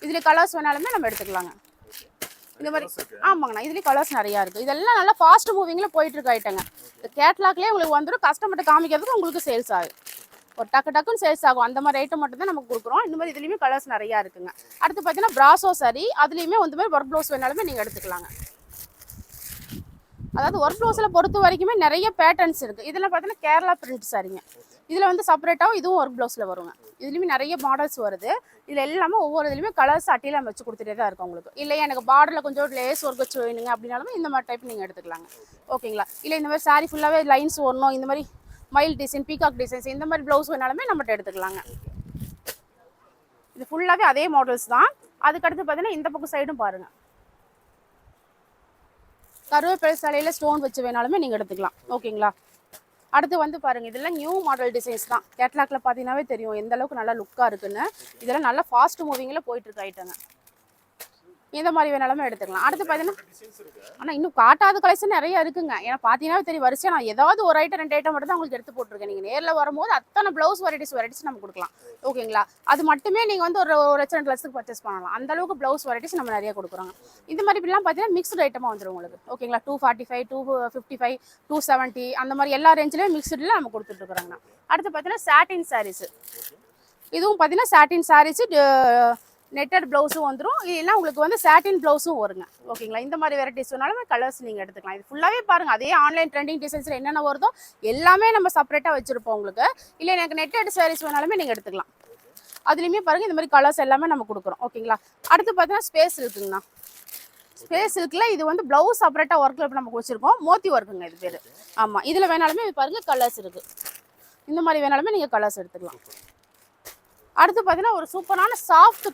இதில் கலர்ஸ் வேணாலுமே நம்ம எடுத்துக்கலாங்க. இந்த மாதிரி ஆமாங்கண்ணா. இதுலேயும் கலர்ஸ் நிறையா இருக்குது. இதெல்லாம் நல்லா ஃபாஸ்ட் மூவிங்கில் போயிட்டு இருக்க ஐட்டங்க. இந்த கேட்லாக்லேயே உங்களுக்கு வந்துடும். கஸ்டமர்கிட்ட காமிக்கிறதுக்கு உங்களுக்கு சேல்ஸ் ஆகும். ஒரு டக்குன்னு சேல்ஸ் ஆகும். அந்த மாதிரி ஐட்டம் மட்டும் தான் நமக்கு கொடுக்குறோம். இந்த மாதிரி இதுலேயுமே கலர்ஸ் நிறையா இருக்குங்க. அடுத்து பார்த்தீங்கன்னா பிராசோ சாரி. அதுலேயுமே வந்து மாதிரி ஒர்க் ப்ளவுஸ் வேணாலுமே நீங்கள் எடுத்துக்கலாங்க. அதாவது ஒர்க் ப்ளவுஸில் பொறுத்த வரைக்குமே நிறைய பேட்டர்ன்ஸ் இருக்குது. இதில் பார்த்தீங்கன்னா கேரளா பிரிண்ட் சாரிங்க. இதில் வந்து செப்பரேட்டாகவும் இதுவும் ஒர்க் ப்ளவுஸில் வருங்க. இதுலேயுமே நிறைய மாடல்ஸ் வருது. இதில் எல்லாமே ஒவ்வொரு இதுலையுமே கலர்ஸ் அட்டியில் நம்ம வச்சு கொடுத்துட்டே தான் இருக்கும் உங்களுக்கு. இல்லை எனக்கு பார்டரில் கொஞ்சம் லேஸ் ஒர்க் வச்சு வேணுங்க அப்படின்னாலும் இந்த மாதிரி டைப் நீங்கள் எடுத்துக்கலாங்க. ஓகேங்களா. இல்லை இந்த மாதிரி சாரி ஃபுல்லாகவே லைன்ஸ் வரணும், இந்த மாதிரி மயில் டிசைன், பீகாக் டிசைன்ஸ் இந்த மாதிரி ப்ளவுஸ் வேணாலுமே நம்மகிட்ட எடுத்துக்கலாங்க. இது ஃபுல்லாகவே அதே மாடல்ஸ் தான். அதுக்கடுத்து பார்த்தீங்கன்னா இந்த பக்கம் சைடும் பாருங்கள். கருவேப்பிலை சாலையில் ஸ்டோன் வச்சு வேணாலுமே நீங்கள் எடுத்துக்கலாம். ஓகேங்களா. அடுத்து வந்து பாருங்கள், இதெல்லாம் நியூ மாடல் டிசைன்ஸ் தான். கேட்லாக்ல பார்த்தீங்கன்னாவே தெரியும் எந்த அளவுக்கு நல்லா லுக்காக இருக்குன்னு. இதெல்லாம் நல்லா ஃபாஸ்ட் மூவிங்கில் போயிட்டு இருக்க ஐட்டங்க. இந்த மாதிரி வேணாலுமே எடுத்துக்கலாம். அடுத்து பார்த்தீங்கன்னா ஆனால் இன்னும் காட்டாத கலெக்ஷன் நிறைய இருக்குங்க. ஏன்னா பார்த்தீங்கன்னா தெரியும் வரிசையாக நான் ஏதாவது ஒரு ஐட்டம் 2 ஐட்டம் மட்டும் தான் உங்களுக்கு எடுத்து போட்டிருக்கேன். நீங்கள் நேரில் வரும்போது அத்தனை ப்ளவுஸ் வெரைட்டிஸ் நம்ம கொடுக்கலாம். ஓகேங்களா. அது மட்டுமே நீங்கள் வந்து ஒரு 1 லட்சத்துக்கு பர்ச்சேஸ் பண்ணலாம். அந்த அளவுக்கு ப்ளவுஸ் வெரைட்டிஸ் நம்ம நிறைய கொடுக்குறோங்க. இந்த மாதிரி இப்படிலாம் பார்த்தீங்கன்னா மிக்ஸ்டு ஐட்டமாக வந்துடும் உங்களுக்கு. ஓகேங்களா. 245, 255, 270 அந்த மாதிரி எல்லா ரேஞ்சிலையும் மிக்ஸ்டில் நம்ம கொடுத்துட்ருக்குறோங்க. அடுத்து பார்த்தீங்கன்னா சாட்டின் சாரீஸ். இதுவும் பார்த்தீங்கன்னா சாட்டின் சாரீஸு நெட்டட் ப்ளவுஸும் வந்துடும். இல்லைன்னா உங்களுக்கு வந்து சாட்டின் ப்ளவுஸும் வருங்க. ஓகேங்களா. இந்த மாதிரி வெரைட்டிஸ் வேணாலும் கலர்ஸ் நீங்கள் எடுத்துக்கலாம். இது ஃபுல்லாகவே பாருங்கள் அதே ஆன்லைன் ட்ரெண்டிங் டிசைன்ஸில் என்னென்ன வருதோ எல்லாமே நம்ம செப்பரேட்டாக வச்சுருப்போம் உங்களுக்கு. இல்லை எனக்கு நெட்டட் சாரீஸ் வேணாலுமே நீங்கள் எடுத்துக்கலாம். அதுலேயுமே பாருங்கள் இந்த மாதிரி கலர்ஸ் எல்லாமே நம்ம கொடுக்குறோம். ஓகேங்களா. அடுத்து பார்த்தீங்கன்னா ஸ்பேஸ் இருக்குங்கண்ணா. ஸ்பேஸ் சில்கில் இது வந்து ப்ளவுஸ் செப்பரேட்டாக ஒர்க்கில் இப்போ நமக்கு வச்சுருக்கோம். மோத்தி ஒர்க்குங்க இது பேர். ஆமாம். இதில் வேணாலுமே பாருங்கள் கலர்ஸ் இருக்குது. இந்த மாதிரி வேணாலுமே நீங்கள் கலர்ஸ் எடுத்துக்கலாம். அடுத்து பார்த்தீங்கன்னா ஒரு சூப்பரான சாஃப்ட்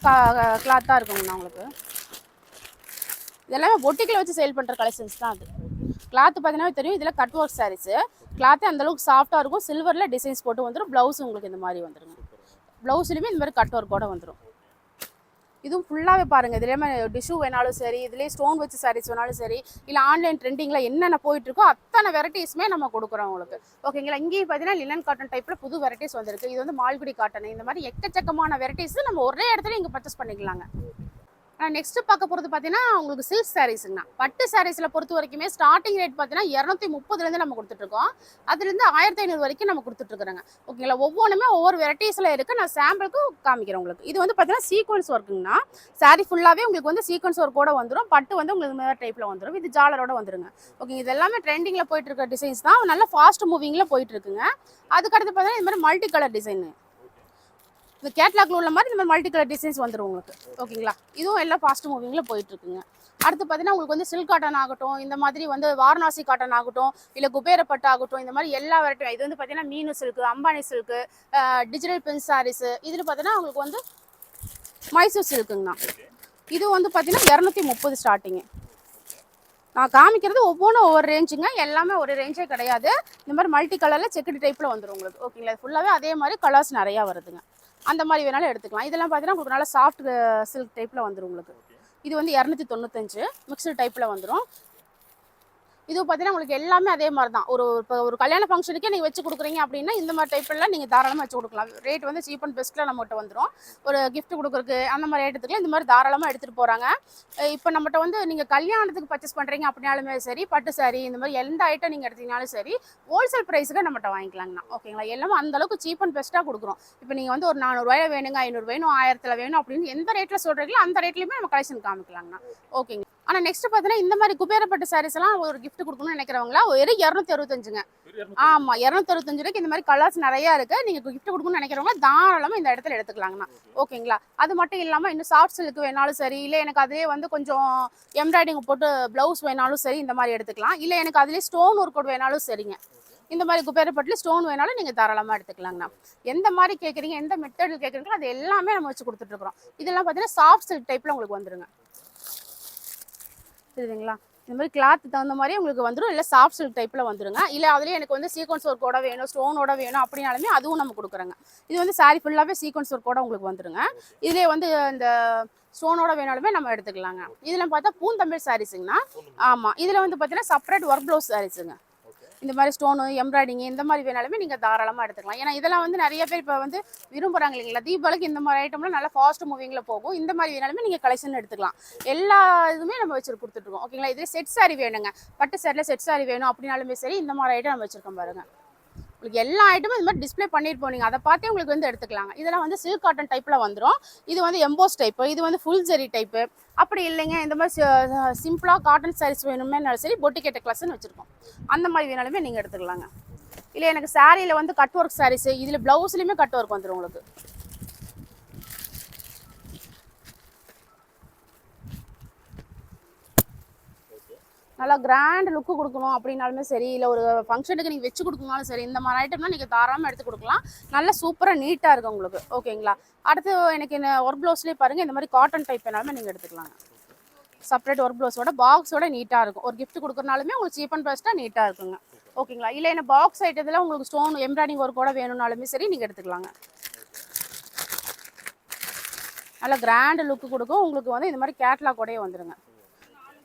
கிளாத்தாக இருக்குங்கண்ணா உங்களுக்கு. இதெல்லாமே பொட்டிக்கில் வச்சு சேல் பண்ணுற கலெக்ஷன்ஸ் தான் அது. கிளாத்து பார்த்தீங்கன்னா தெரியும். இதில் கட் ஒர்க் சாரீஸு. கிளாத்தே அந்தளவுக்கு சாஃப்டாக இருக்கும். சில்வரில் டிசைன்ஸ் போட்டு வந்துடும். ப்ளவுஸ் உங்களுக்கு இந்த மாதிரி வந்துடுங்க. ப்ளவுஸ்லையுமே இந்த மாதிரி கட் ஒர்க்கோடு வந்துடும். இதுவும் ஃபுல்லாகவே பாருங்கள். இதுலேயுமே டிஷ்யூ வேணாலும் சரி, இதுலேயே ஸ்டோன் வச்சு சாரீஸ் வேணாலும் சரி, இல்லை ஆன்லைன் ட்ரெண்டிங்கில் என்னென்ன போயிட்டுருக்கோ அத்தனை வெரைட்டிஸுமே நம்ம கொடுக்குறோம் உங்களுக்கு. ஓகேங்களா. இங்கேயும் பார்த்தீங்கன்னா லினன் காட்டன் டைப்பில் புது வெரைட்டிஸ் வந்திருக்கு. இது வந்து மால்குடி காட்டன். இந்த மாதிரி எக்கச்சக்கமான வெரைட்டிஸ் நம்ம ஒரே இடத்துல இங்கே பர்ச்சேஸ் பண்ணிக்கலாங்க. நெக்ஸ்ட் பார்க்க போகிறது பார்த்தீங்கன்னா உங்களுக்கு சில்க் சாரீஸ்ங்கண்ணா. பட்டு சாரீஸில் பொறுத்த வரைக்குமே ஸ்டார்டிங் ரேட் பார்த்தீங்கன்னா 230 நம்ம கொடுத்துட்ருக்கோம். அதுலேருந்து 1500 வரைக்கும் நம்ம கொடுத்துட்ருக்குறோங்க. ஓகேங்களா. ஒவ்வொன்றுமே ஒவ்வொரு வெரைட்டிஸில் இருக்குது. நான் சாம்பிளுக்கு காமிக்கிறேன் உங்களுக்கு. இது வந்து பார்த்தீங்கன்னா சீக்வன்ஸ் ஒர்க்குங்கண்ணா. சாரீ ஃபுல்லாகவே உங்களுக்கு வந்து சீக்வன்ஸ் ஒர்க்கோட வந்துடும். பட்டு வந்து உங்களுக்கு இந்த டைப்பில் வந்துடும். இது ஜாலரோட வந்துருங்க. ஓகே. இது எல்லாமே ட்ரெண்டிங்கில் போயிட்டு இருக்க டிசைன்ஸ் தான். நல்லா ஃபாஸ்ட் மூவிங்கில் போயிட்டு இருக்குங்க. அதுக்கடுத்து பார்த்தீங்கன்னா இந்த மாதிரி மல்டி கலர் டிசைன். இந்த கேட்லாக்ல உள்ள மாதிரி இந்த மாதிரி மல்டி கலர் டிசைன்ஸ் வந்துடும் உங்களுக்கு. ஓகேங்களா. இதுவும் எல்லாம் ஃபாஸ்ட் மூவிங்கில் போயிட்டுருக்குங்க. அடுத்து பார்த்தீங்கன்னா உங்களுக்கு வந்து சில்க் காட்டன் ஆகட்டும், இந்த மாதிரி வந்து வாரணாசி காட்டன் ஆகட்டும், இல்லை குபேரப்பட்டு ஆகட்டும், இந்த மாதிரி எல்லா வெரைட்டியும். இது வந்து பார்த்தீங்கன்னா Meenu silk, Ambani silk, digital print saris. இதில் பார்த்தீங்கன்னா உங்களுக்கு வந்து மைசூர் சில்க்குங்கண்ணா. இது வந்து பார்த்தீங்கன்னா 230 ஸ்டார்டிங்கு. நான் காமிக்கிறது ஒவ்வொன்றும் ஒவ்வொரு ரேஞ்சுங்க. எல்லாமே ஒரு ரேஞ்சே கிடையாது. இந்த மாதிரி மல்டி கலரில் செக்குடு டைப்பில் வந்துடும் உங்களுக்கு. ஓகேங்களா. ஃபுல்லாகவே அதே மாதிரி கலர்ஸ் நிறையா வருதுங்க. அந்த மாதிரி வேணாலும் எடுத்துக்கலாம். இதெல்லாம் பார்த்தீங்கன்னா உங்களுக்கு நல்லா சாஃப்ட் சில்க் டைப்பில் வந்துடும் உங்களுக்கு. இது வந்து 295 மிக்சடு டைப்பில் வந்துடும். இது பார்த்தீங்கன்னா உங்களுக்கு எல்லாமே அதே மாதிரி தான். இப்போ ஒரு கல்யாண ஃபங்க்ஷனுக்கே நீங்கள் வச்சு கொடுக்குறீங்க அப்படின்னா இந்த மாதிரி டைப்லாம் நீங்கள் தாராளமாக வச்சு கொடுக்கலாம். ரேட் வந்து சீப் அண்ட் பெஸ்ட்டில் நம்மகிட்ட வந்துடும். ஒரு கிஃப்ட் கொடுக்குறதுக்கு அந்த மாதிரி ஐட்டத்துக்குலாம் இந்த மாதிரி தாராளமாக எடுத்துகிட்டு போகிறாங்க. இப்போ நம்மகிட்ட வந்து நீங்கள் கல்யாணத்துக்கு பர்ச்சேஸ் பண்ணுறீங்க அப்படின்னாலுமே சரி, பட்டு சாரி இந்த மாதிரி எந்த ஐட்டம் நீங்கள் எடுத்தீங்கனாலும் சரி, ஹோல்சேல் ப்ரைஸுக்கு நம்மகிட்ட வாங்கிக்கலாங்கண்ணா. ஓகேங்களா. எல்லாமே அந்தளவுக்கு சீப் அண்ட் பெஸ்ட்டாக கொடுக்குறோம். இப்போ நீங்கள் வந்து ஒரு 400 ரூபாய் வேணுங்க, 500 வேணும், 1000 வேணும் அப்படின்னு எந்த ரேட்டில் சொல்கிறீங்களோ அந்த ரேட்லையுமே நம்ம கலெக்ஷன் காமிக்கலாங்கண்ணா. ஓகேங்க. ஆனால் நெக்ஸ்ட் பார்த்தீங்கன்னா இந்த மாதிரி குபேரப்பட்டு சாரீஸ் எல்லாம் ஒரு கிஃப்ட் கொடுக்கணும்னு நினைக்கிறவங்களா வெறும் 265ங்க. ஆமாம். 265 ரூபாய்க்கு இந்த மாதிரி கலர்ஸ் நிறையா இருக்குது. நீங்கள் கிஃப்ட் கொடுக்கணும்னு நினைக்கிறவங்க தாராளமாக இந்த இடத்துல எடுத்துக்கலாங்கண்ணா. ஓகேங்களா. அது மட்டும் இல்லாமல் இன்னும் சாஃப்ட் சில்க்கு வேணாலும் சரி, இல்லை எனக்கு அதே வந்து கொஞ்சம் எம்ப்ராய்டிங் போட்டு ப்ளவுஸ் வேணாலும் சரி இந்த மாதிரி எடுத்துக்கலாம். இல்லை எனக்கு அதுலேயே ஸ்டோன் ஒர்க் அவுட் வேணாலும் சரிங்க. இந்த மாதிரி குபேரப்பட்டில் ஸ்டோன் வேணாலும் நீங்கள் தாராளமாக எடுத்துக்கலாங்கண்ணா. எந்த மாதிரி கேட்குறீங்க, எந்த மெத்தடில் கேட்குறீங்களோ அது எல்லாமே நம்ம வச்சு கொடுத்துட்ருக்குறோம். இதெல்லாம் பார்த்தீங்கன்னா சாஃப்ட் சில்க் டைப்பில் உங்களுக்கு வந்துருங்க. புரியுதுங்களா. இந்த மாதிரி கிளாத் தகுந்த மாதிரி உங்களுக்கு வந்துடும். இல்லை சாஃப்ட் சில்க் டைப்பில் வந்துருங்க. இல்லை அதுலேயே எனக்கு வந்து சீக்வன்ஸ் ஒர்க்கோட வேணும், ஸ்டோனோட வேணும் அப்படின்னாலுமே அதுவும் நம்ம கொடுக்குறோங்க. இது வந்து சாரி ஃபுல்லாகவே சீக்வன்ஸ் ஒர்க்கோட உங்களுக்கு வந்துருங்க. இதுலேயே வந்து இந்த ஸ்டோனோட வேணாலுமே நம்ம எடுத்துக்கலாங்க. இதில் பார்த்தா பூந்தமிழ் சாரீஸுங்கண்ணா. ஆமாம், இதில் வந்து பார்த்தீங்கன்னா செப்பரேட் ஒர்க் ப்ளவுஸ் சாரீஸுங்க. இந்த மாதிரி ஸ்டோனு எம்ப்ராய்டிங் இந்த மாதிரி வேணாலுமே நீங்கள் தாராளமாக எடுத்துக்கலாம். ஏன்னா இதெல்லாம் வந்து நிறைய பேர் இப்போ வந்து விரும்புகிறாங்க இல்லைங்களா. தீபாவளிக்கு இந்த மாதிரி ஐட்டம்லாம் நல்லா ஃபாஸ்ட் மூவிங்கில் போகும். இந்த மாதிரி வேணாலுமே நீங்கள் கலெக்ஷன் எடுத்துக்கலாம். எல்லா இதுவுமே நம்ம வச்சு கொடுத்துட்ருக்கோம். ஓகேங்களா. இதே செட் சாரி வேணுங்க, பட்டு சேரில் செட் சாரி வேணும் அப்படின்னாலுமே சரி இந்த மாதிரி ஐட்டம் நம்ம வச்சுருக்கோம் பாருங்கள். உங்களுக்கு எல்லா ஐட்டமும் இந்த மாதிரி டிஸ்பிளே பண்ணியிருப்போம். நீங்கள் அதை பார்த்தே உங்களுக்கு வந்து எடுத்துக்கலாங்க. இதெல்லாம் வந்து சில்க் காட்டன் டைப்பில் வந்துடும். இது வந்து எம்போஸ் டைப்பு, இது வந்து ஃபுல் ஜெரி டைப்பு. அப்படி இல்லைங்க இந்த மாதிரி சிம்பிளாக காட்டன் சாரீஸ் வேணுமேனாலும் சரி பொட்டிக்கேட்ட கிளாஸ்ன்னு வச்சுருக்கோம். அந்த மாதிரி வேணாலுமே நீங்கள் எடுத்துக்கலாங்க. இல்லை எனக்கு சாரியில் வந்து கட் ஒர்க் சாரீஸு, இதில் ப்ளவுஸ்லையுமே கட் ஒர்க் வந்துடும் உங்களுக்கு. நல்லா கிராண்ட் லுக்கு கொடுக்கணும் அப்படின்னாலுமே சரி, இல்லை ஒரு ஃபங்க்ஷனுக்கு நீங்கள் வச்சு கொடுக்கணும்னாலும் சரி, இந்த மாதிரி ஐட்டம்லாம் நீங்கள் தாராளமாக எடுத்து கொடுக்கலாம். நல்லா சூப்பராக நீட்டாக இருக்கும் உங்களுக்கு. ஓகேங்களா. அடுத்து எனக்கு இந்த ஒர்க் ப்ளவுஸ்லேயே பாருங்கள், இந்த மாதிரி காட்டன் டைப் வேணாலுமே நீங்கள் எடுத்துக்கலாங்க. செப்பரேட் ஒர்க் ப்ளவுஸோட பாக்ஸோட நீட்டாக இருக்கும். ஒரு கிஃப்ட் கொடுக்குறனாலுமே உங்களுக்கு சீப் அண்ட் பெஸ்ட்டாக நீட்டாக இருக்குங்க. ஓகேங்களா. இல்லை என்ன பாக்ஸ் ஐட்டத்தில் உங்களுக்கு ஸ்டோன் எம்ப்ராய்டிங் ஒர்க்கோட வேணும்னாலுமே சரி நீங்கள் எடுத்துக்கலாங்க. நல்லா கிராண்ட் லுக்கு கொடுக்கும் உங்களுக்கு. வந்து இந்த மாதிரி கேட்லாகோடயே வந்துடுங்க,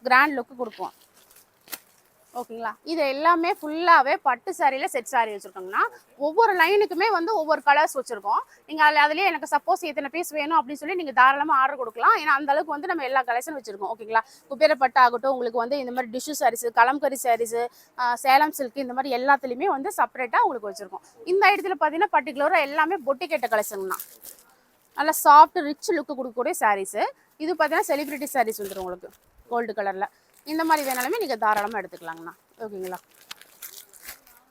கிராண்ட் லுக்கு கொடுக்கும். ஓகேங்களா. இது எல்லாமே ஃபுல்லாகவே பட்டு சாரியில் செட் சாரி வச்சுருக்கோங்கன்னா ஒவ்வொரு லைனுக்குமே வந்து ஒவ்வொரு கலர்ஸ் வச்சுருக்கோம். நீங்கள் அதுலேயே எனக்கு சப்போஸ் இத்தனை பீஸ் வேணும் அப்படின்னு சொல்லி நீங்கள் தாராளமாக ஆர்டர் கொடுக்கலாம். ஏன்னா அந்தளவுக்கு வந்து நம்ம எல்லா கலெக்ஷன் வச்சுருக்கோம். ஓகேங்களா. குபேரப்பட்டு ஆகட்டும், உங்களுக்கு வந்து இந்த மாதிரி டிஷ்யூ சாரீஸு, கலம்கரி சாரீஸு, சேலம் சில்க் இந்த மாதிரி எல்லாத்துலேயுமே வந்து செப்பரேட்டாக உங்களுக்கு வச்சுருக்கோம். இந்த இடத்துல பார்த்தீங்கன்னா பர்டிகுலராக எல்லாமே பொட்டிக்கேட்ட கலெக்ஷன் தான். நல்லா சாஃப்ட் ரிச் லுக்கு கொடுக்கக்கூடிய சாரீஸு. இது பார்த்தீங்கன்னா செலிப்ரிட்டி சாரீஸ் வந்துடும் உங்களுக்கு கோல்டு கலரில். இந்த மாதிரி வேணாலுமே நீங்கள் தாராளமாக எடுத்துக்கலாங்கண்ணா. ஓகேங்களா.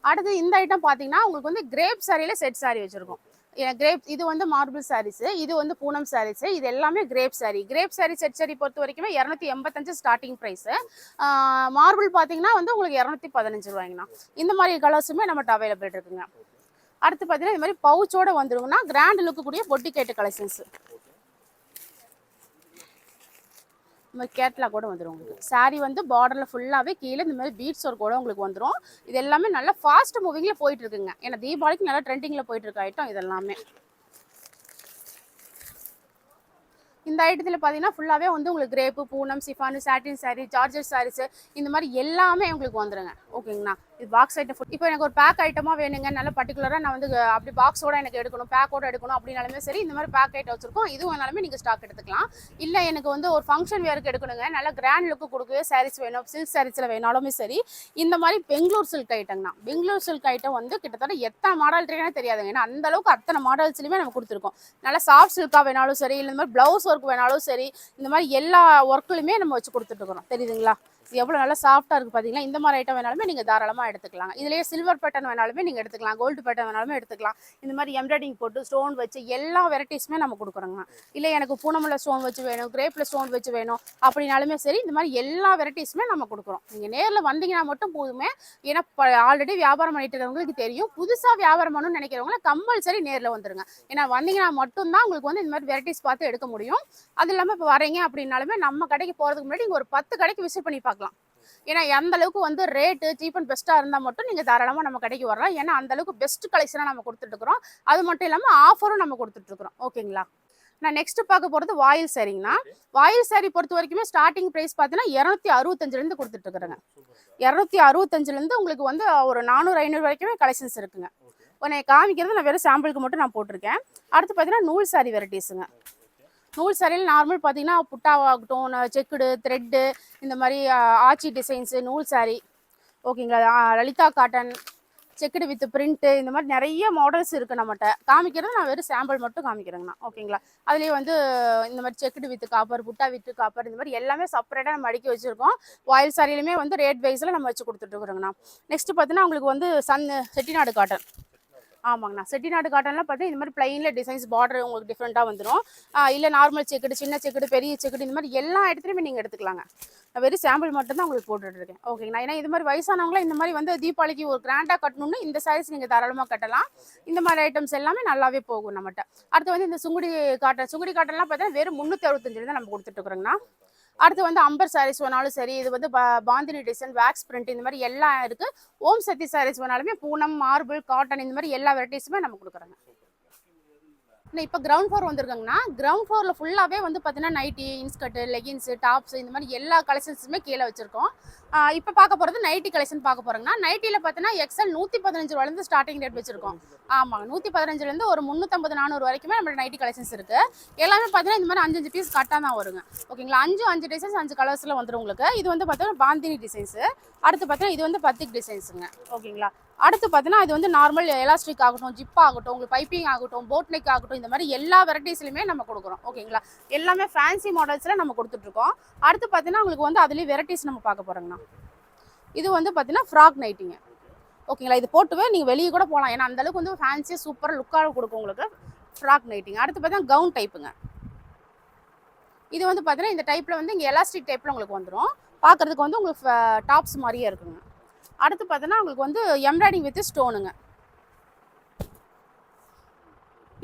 அடுத்து இந்த ஐட்டம் பார்த்தீங்கன்னா உங்களுக்கு வந்து கிரேப் சாரியில் செட் சாரி வச்சுருக்கோம். கிரேப் இது வந்து மார்பிள் சாரீஸு, இது வந்து பூனம் சாரீஸு, இது எல்லாமே crepe sari. Crepe sari set sari பொறுத்த வரைக்குமே 285 ஸ்டார்டிங் ப்ரைஸு. மார்பிள் பார்த்தீங்கன்னா வந்து உங்களுக்கு 215 ரூபாய்ங்கண்ணா. இந்த மாதிரி கலர்ஸுமே நம்மகிட்ட அவைலபிள் இருக்குங்க. அடுத்து பார்த்தீங்கன்னா இந்த மாதிரி பவுச்சோட வந்துருங்கன்னா கிராண்ட் லுக்கு கூடிய பொட்டிக்கேட்டு கலெக்ஷன்ஸு. இந்த மாதிரி கேட்லாக் கூட வந்துடும் உங்களுக்கு. சாரீ வந்து பார்டரில் ஃபுல்லாகவே கீழே இந்த மாதிரி பீட்ஸ் ஒர்க் கூட உங்களுக்கு வந்துடும். இது எல்லாமே நல்லா ஃபாஸ்ட் மூவிங்கில் போயிட்டு இருக்குங்க. ஏன்னா தீபாவளிக்கு நல்லா ட்ரெண்டிங்கில் போயிட்டு இருக்க ஐட்டம் இதெல்லாமே. இந்த ஐட்டத்தில் பார்த்தீங்கன்னா ஃபுல்லாகவே வந்து உங்களுக்கு கிரேப்பு, பூனம், சிஃபானு, சாட்டின் சாரீ, ஜார்ஜெட் சாரீஸு இந்த மாதிரி எல்லாமே உங்களுக்கு வந்துடுங்க. ஓகேங்கண்ணா. இது பாக்ஸ் ஐட்டம் ஃபுட். இப்போ எனக்கு ஒரு பேக் ஐட்டமாக வேணுங்க, நல்ல பர்டிகுலராக நான் வந்து அப்படி பாக்ஸோட எனக்கு எடுக்கணும், பேக்கோட எடுக்கணும் அப்படின்னாலுமே சரி இந்த மாதிரி பேக் ஐட்டம் வச்சுருக்கோம். இது வேணாலுமே நீங்கள் ஸ்டாக் எடுத்துக்கலாம். இல்லை எனக்கு வந்து ஒரு ஃபங்க்ஷன் வேருக்கு எடுக்கணுங்க, நல்லா கிராண்ட் லுக்கு கொடுக்கவே சாரீஸ் வேணும், சில்க் சாரீஸில் வேணாலுமே சரி இந்த மாதிரி பெங்களூர் சில்க் ஐட்டம்னா. பெங்களூர் சில்க் ஐட்டம் வந்து கிட்டத்தட்ட எத்தனை மாடல் இருக்குன்னு தெரியாதுங்க. ஏன்னா அந்தளவுக்கு அத்தனை மாடல்ஸ்லையுமே நம்ம கொடுத்துருக்கோம். நல்லா சாஃப்ட் சில்காக வேணாலும் சரி, இல்லை இந்த மாதிரி ப்ளவுஸ் ஒர்க் வேணாலும் சரி இந்த மாதிரி எல்லா ஒர்க்குலையுமே நம்ம வச்சு கொடுத்துட்ருக்குறோம். தெரியுதுங்களா. இது எவ்வளோ நல்லா சாஃப்டாக இருக்குது பார்த்தீங்களா. இந்த மாதிரி ஐட்டம் வேணாலுமே நீங்கள் தாராளமாக எடுத்துக்கலாம். இதுலேயே சில்வர் பேட்டர்ன் வேணாலுமே நீங்கள் எடுத்துக்கலாம், கோல்டு பேட்டர்ன் வேணாலுமே எடுத்துக்கலாம். இந்த மாதிரி எம்ப்ராய்டிங் போட்டு ஸ்டோன் வச்சு எல்லா வெரைட்டிஸுமே நம்ம கொடுக்குறோங்க. இல்லை எனக்கு பூனமில் ஸ்டோன் வச்சு வேணும், கிரேப்பில் ஸ்டோன் வச்சு வேணும் அப்படின்னாலுமே சரி இந்த மாதிரி எல்லா வெரைட்டிஸுமே நம்ம கொடுக்குறோம். நீங்கள் நேரில் வந்தீங்கன்னா மட்டும் போதுமே. ஏன்னா ஆல்ரெடி வியாபாரம் பண்ணிட்டு இருக்கிறவங்களுக்கு தெரியும். புதுசாக வியாபாரம் பண்ணணும்னு நினைக்கிறவங்கள கம்பல்சரி நேரில் வந்துருங்க. ஏன்னா வந்தீங்கன்னா மட்டும்தான் உங்களுக்கு வந்து இந்த மாதிரி வெரைட்டிஸ் பார்த்து எடுக்க முடியும். அது இல்லாமல் இப்போ வரீங்க அப்படின்னாலுமே நம்ம கடைக்கு போகிறதுக்கு முன்னாடி நீங்கள் ஒரு 10 கடைக்கு விசிட் பண்ணி பார்க்கலாம். ஏன்னா அந்த அளவுக்கு வந்து ரேட்டு சீப் அண்ட் பெஸ்ட்டாக இருந்தால் மட்டும் நீங்கள் தாராளமாக நம்ம கடைக்கு வரலாம். ஏன்னா அந்த அளவுக்கு பெஸ்ட் கலெக்ஷனாக நம்ம கொடுத்துட்ருக்குறோம். அது மட்டும் இல்லாமல் ஆஃபரும் நம்ம கொடுத்துட்ருக்குறோம். ஓகேங்களா. நான் நெக்ஸ்ட் பார்க்க போகிறது வாயில் சாரிங்கண்ணா. வாயில் சாரி பொறுத்த வரைக்குமே ஸ்டார்டிங் ப்ரைஸ் பார்த்தீங்கன்னா 265 கொடுத்துட்ருக்குறேங்க. 265 உங்களுக்கு வந்து ஒரு 400-500 வரைக்குமே கலெக்ஷன்ஸ் இருக்குங்க. உன்னை காமிக்கிறது நான் வெறும் சாம்பிளுக்கு மட்டும் நான் போட்டிருக்கேன். அடுத்து பார்த்தீங்கன்னா நூல் சாரி வெரைட்டிஸுங்க. நூல் சாரியில் நார்மல் பார்த்தீங்கன்னா புட்டாவாகட்டும், செக்குடு, த்ரெட்டு இந்த மாதிரி ஆச்சி டிசைன்ஸு நூல் சாரி. ஓகேங்களா. Lalitha cotton, checked with print இந்த மாதிரி நிறைய மாடல்ஸ் இருக்குது நம்மகிட்ட. காமிக்கிறது நான் வெறும் சாம்பிள் மட்டும் காமிக்கிறேங்கண்ணா. ஓகேங்களா. அதுலேயே வந்து இந்த மாதிரி செக்குடு வித் காப்பர், புட்டா வித் காப்பர் இந்த மாதிரி எல்லாமே செப்பரேட்டாக நம்ம அடுக்கி வச்சுருக்கோம். வாயில் சாரியிலுமே வந்து ரேட் வைஸில் நம்ம வச்சு கொடுத்துட்ருக்குறோங்கண்ணா. நெக்ஸ்ட்டு பார்த்தீங்கன்னா உங்களுக்கு வந்து செட்டிநாடு காட்டன். ஆமாங்கண்ணா. செட்டிநாடு காட்டன்லாம் பார்த்தீங்கன்னா இந்த மாதிரி பிளைனில் டிசைன்ஸ் பார்டர் உங்களுக்கு டிஃப்ரெண்ட்டாக வந்துடும். இல்லை நார்மல் செக்குடு, சின்ன செக்குடு, பெரிய செக்குடு இந்த மாதிரி எல்லா இடத்துலையுமே நீங்கள் எடுத்துக்கலாங்க. நான் வெறும் சாம்பிள் மட்டும் தான் உங்களுக்கு போட்டுட்ருக்கேன். ஓகேங்கண்ணா. ஏன்னா இது மாதிரி வயசானவங்களாம் இந்த மாதிரி வந்து தீபாவளிக்கு ஒரு கிராண்டாக கட்டணும்னு இந்த சாரீஸ் நீங்கள் தாராளமாக கட்டலாம். இந்த மாதிரி ஐட்டம்ஸ் எல்லாமே நல்லாவே போகும் நம்மகிட்ட. அடுத்து வந்து இந்த சுங்குடி காட்டன். சுங்குடி காட்டன்லாம் பார்த்தீங்கன்னா வெறும் 365 தான் நம்ம கொடுத்துட்ருக்குறோங்கண்ணா. அடுத்து வந்து அம்பர் சாரீஸ் வேணாலும் சரி, இது வந்து பாந்தினி டிசைன், வேக்ஸ் பிரிண்ட் இந்த மாதிரி எல்லாம் இருக்கு. ஓம் சக்தி சாரீஸ் வேணாலுமே பூனம், மார்பிள், காட்டன் இந்த மாதிரி எல்லா வெரைட்டிஸுமே நம்ம கொடுக்குறோங்க. இப்போ கிரவுண்ட் ஃப்ளோர் வந்திருக்காங்கன்னா, கிரவுண்ட் ஃப்ளோரில் ஃபுல்லாகவே வந்து பார்த்தீங்கன்னா நைட்டி, இன்ஸ்கர்ட்டு, லெகின்ஸு, டாப்ஸ் இந்த மாதிரி எல்லா கலெக்ஷன்ஸுமே கீழே வச்சிருக்கோம். இப்போ பார்க்க போகிறது நைட்டி கலெக்ஷன் பார்க்க போகிறோங்கன்னா, நைட்டியில் பார்த்தீங்கன்னா எக்ஸல் 115 ரூபாயிலேருந்து ஸ்டார்டிங் ரேட் வச்சிருக்கோம். ஆமாங்க, 115லேருந்து ஒரு 350, 400 வரைக்குமே நம்ம நைட்டி கலெக்ஷன்ஸ் இருக்குது. எல்லாமே பார்த்தீங்கன்னா இந்த மாதிரி 5 பீஸ் கட்டாக தான் வருங்க. ஓகேங்களா, 5 டிசைன்ஸ் 5 கலர்ஸில் வந்துடும் உங்களுக்கு. இது வந்து பார்த்தீங்கன்னா பாந்தினி டிசைன்ஸு. அடுத்து பார்த்தீங்கன்னா இது வந்து பத்திக் டிசைன்ஸுங்க. ஓகேங்களா, அடுத்து பார்த்தீங்கன்னா இது வந்து நார்மல் எலாஸ்டிக் ஆகட்டும், ஜிப் ஆகட்டும், உங்களுக்கு பைப்பிங் ஆகட்டும், போட் நெக் ஆகட்டும், இந்த மாதிரி எல்லா வெரைட்டிஸ்லையுமே நம்ம கொடுக்குறோம். ஓகேங்களா, எல்லாமே ஃபேன்சி மாடல்ஸில் நம்ம கொடுத்துட்ருக்கோம். அடுத்து பார்த்தீங்கன்னா உங்களுக்கு வந்து அதுலேயும் வெரைட்டிஸ் நம்ம பார்க்க போகிறோங்கண்ணா. இது வந்து பார்த்தீங்கன்னா ஃப்ராக் நைட்டிங்க. ஓகேங்களா, இது போட்டுவே நீங்கள் வெளியே கூட போகலாம். ஏன்னா அந்தளவுக்கு வந்து ஃபேன்சியாக சூப்பராக லுக்காக கொடுக்கும் உங்களுக்கு ஃப்ராக் நைட்டிங்க. அடுத்து பார்த்தீங்கன்னா கவுன் டைப்புங்க. இது வந்து பார்த்தீங்கன்னா இந்த டைப்பில் வந்து இங்கே எலாஸ்டிக் டைப்பில் உங்களுக்கு வந்துடும். பார்க்குறதுக்கு வந்து உங்களுக்கு டாப்ஸ் மாதிரியே இருக்குங்க. அடுத்து பார்த்தீங்கன்னா உங்களுக்கு வந்து எம்ப்ராய்டிங் வித் ஸ்டோனுங்க.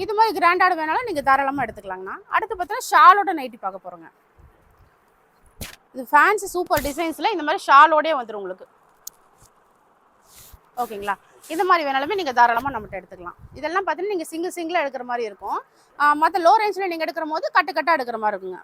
இது மாதிரி கிராண்டாக வேணாலும் நீங்கள் தாராளமாக எடுத்துக்கலாங்கண்ணா. அடுத்து பார்த்தீங்கன்னா ஷாலோட நைட்டி பார்க்க போகிறோங்க. இது ஃபேன்சி சூப்பர் டிசைன்ஸில் இந்த மாதிரி ஷாலோடே வந்துடும் உங்களுக்கு. ஓகேங்களா, இந்த மாதிரி வேணாலுமே நீங்கள் தாராளமாக நம்மகிட்ட எடுத்துக்கலாம். இதெல்லாம் பார்த்தீங்கன்னா நீங்கள் சிங்கிளாக எடுக்கிற மாதிரி இருக்கும். மற்ற லோ ரேஞ்சில் நீங்கள் எடுக்கிற போது கட்டாக எடுக்கிற மாதிரி இருக்குங்க.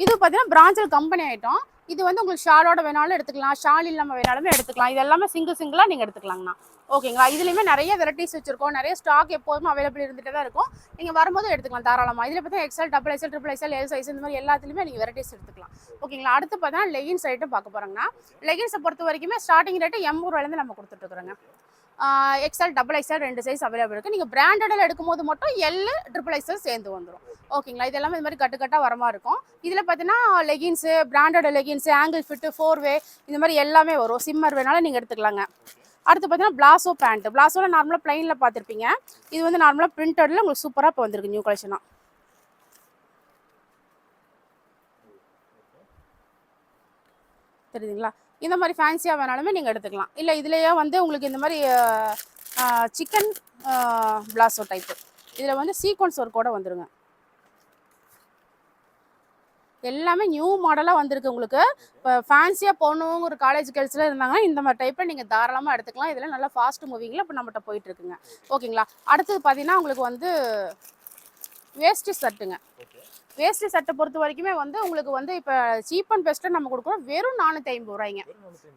இது பார்த்தீங்கன்னா பிராஞ்சல் கம்பெனி ஐட்டம். இது வந்து உங்களுக்கு ஷாலோட வேணாலும் எடுத்துக்கலாம், ஷால் இல்லாமல் வேணாலுமே எடுத்துக்கலாம். இது எல்லாமே சிங்கிளாக நீங்கள் எடுத்துக்கலாங்கண்ணா. ஓகேங்களா, இதுலேயுமே நிறைய வெரைட்டிஸ் வச்சிருக்கோம். நிறைய ஸ்டாக் எப்போதுமே அவைலபிள் இருந்துகிட்டே தான் இருக்கும். நீங்கள் வரும்போது எடுத்துக்கலாம் தாராளமாக. இதில் பார்த்தா XL, double XL, triple XL, L size இந்த மாதிரி எல்லாத்துலேயுமே நீங்கள் வெரைட்டிஸ் எடுத்துக்கலாம். ஓகேங்களா, அடுத்து பார்த்தீங்கன்னா லெகின்ஸ் ஐட்டம் பார்க்க போகிறோங்கன்னா, லெகின்ஸை பொறுத்த வரைக்குமே ஸ்டார்டிங் ரேட்டு 80 ரூபாயிலேருந்து நம்ம கொடுத்துட்ருக்குறோங்க. XL, double XL 2 size available இருக்குது. நீங்கள் பிராண்டடில் எடுக்கும்போது மட்டும் எல், ட்ரிபிள் எக்ஸல் சேர்ந்து வந்துடும். ஓகேங்களா, இதெல்லாம் இந்த மாதிரி கட்டாக வரமா இருக்கும். இதில் பார்த்தீங்கன்னா leggings, branded leggings, ankle fit, 4-வே இந்த மாதிரி எல்லாமே வரும். சிம்மர் வேணாலும் நீங்கள் எடுத்துக்கலாங்க. அடுத்து பார்த்தீங்கன்னா பிளாசோ பேண்ட். பிளாசோவில் நார்மலாக பிளைனில் பார்த்துருப்பீங்க. இது வந்து நார்மலாக பிரிண்டடில் உங்களுக்கு சூப்பராக இப்போ வந்திருக்கு நியூ கலெக்ஷனாக. தெரியுதுங்களா, இந்த மாதிரி ஃபேன்சியாக வேணாலுமே நீங்கள் எடுத்துக்கலாம். இல்லை இதுலேயே வந்து உங்களுக்கு இந்த மாதிரி சிக்கன் பிளாசோ டைப்பு. இதில் வந்து சீக்வன்ஸ் ஒர்க்கோட வந்துடுங்க. எல்லாமே நியூ மாடலாக வந்திருக்கு உங்களுக்கு. இப்போ ஃபேன்சியாக போகணுங்க ஒரு காலேஜ் கேர்ள்ஸில் இருந்தாங்கன்னா இந்த மாதிரி டைப்பில் நீங்கள் தாராளமாக எடுத்துக்கலாம். இதெல்லாம் நல்லா ஃபாஸ்ட் மூவிங்கில் இப்போ நம்மகிட்ட போயிட்டுருக்குங்க. ஓகேங்களா, அடுத்தது பார்த்தீங்கன்னா உங்களுக்கு வந்து வேஷ்டி ஷர்ட்டுங்க. வேஷ்டி சட்டை பொறுத்த வரைக்குமே வந்து உங்களுக்கு வந்து இப்போ சீப் அண்ட் பெஸ்ட்டாக நம்ம கொடுக்குறோம். வெறும் 450 ரூபாய்ங்க.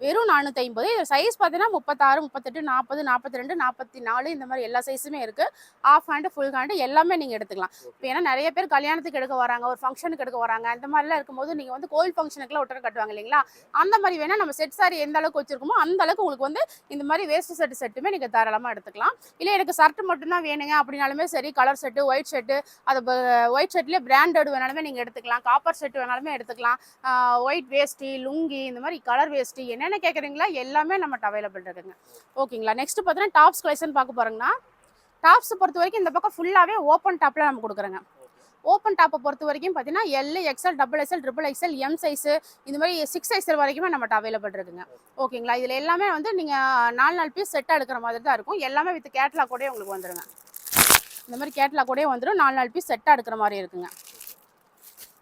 வெறும் 450. இது சைஸ் பார்த்தீங்கன்னா 36, 38, 40, 42, 44 இந்த மாதிரி எல்லா சைஸுமே இருக்குது. ஆஃப் ஹேண்டு, ஃபுல் ஹேண்டு எல்லாமே நீங்கள் எடுத்துக்கலாம். இப்போ ஏன்னா நிறைய பேர் கல்யாணத்துக்கு எடுக்க வராங்க, ஒரு ஃபங்க்ஷனுக்கு எடுக்க வராங்க. அந்த மாதிரிலாம் இருக்கும்போது நீங்கள் வந்து கோயில் ஃபங்க்ஷனுக்குலாம் ஒட்டரை கட்டுவாங்க இல்லைங்களா, அந்த மாதிரி வேணால் நம்ம செட் சாரி எந்த அளவுக்கு வச்சிருக்கோமோ அந்த அளவுக்கு உங்களுக்கு வந்து இந்த மாதிரி வேஸ்ட் செட்டுமே நீங்கள் தாராளமாக எடுத்துக்கலாம். இல்லை எனக்கு ஷர்ட் மட்டும்தான் வேணுங்க அப்படின்னாலுமே சரி, கலர் செட்டு, ஒயிட் ஷர்ட்டு, அது ஒயிட் ஷர்ட்லேயே பிராண்டட் வேணாலுமே நீங்கள் எடுத்துக்கலாம். காப்பர் செட் வேணாலுமே எடுத்துக்கலாம். ஒயிட் வேஷ்டி, லுங்கி இந்த மாதிரி கலர் வேஷ்டி என்னென்ன கேட்குறீங்களா எல்லாமே நம்மகிட்ட அவைலபிள் இருக்குங்க. ஓகேங்களா, நெக்ஸ்ட் பார்த்தீங்கன்னா டாப்ஸ் கலெக்ஷன் பார்க்க போகிறோங்கன்னா, டாப்ஸ் பொறுத்த வரைக்கும் இந்த பக்கம் ஃபுல்லாகவே ஓப்பன் டாப்பில் நம்ம கொடுக்குறோங்க. ஓப்பன் டாப்பை பொறுத்த வரைக்கும் பார்த்தீங்கன்னா L, XL, double XL, triple XL, M size இந்த மாதிரி 6 எக்ஸல் வரைக்குமே நம்மகிட்ட அவைலபிள் இருக்குங்க. ஓகேங்களா, இதில் எல்லாமே வந்து நீங்கள் 4 பீஸ் செட்டாக எடுக்கிற மாதிரி தான் இருக்கும். எல்லாமே வித் கேட்லாக் கூட உங்களுக்கு வந்துடுங்க. இந்த மாதிரி கேட்லாக் கூட வந்துடும். 4 பீஸ் செட்டாக எடுக்கிற மாதிரி இருக்குங்க.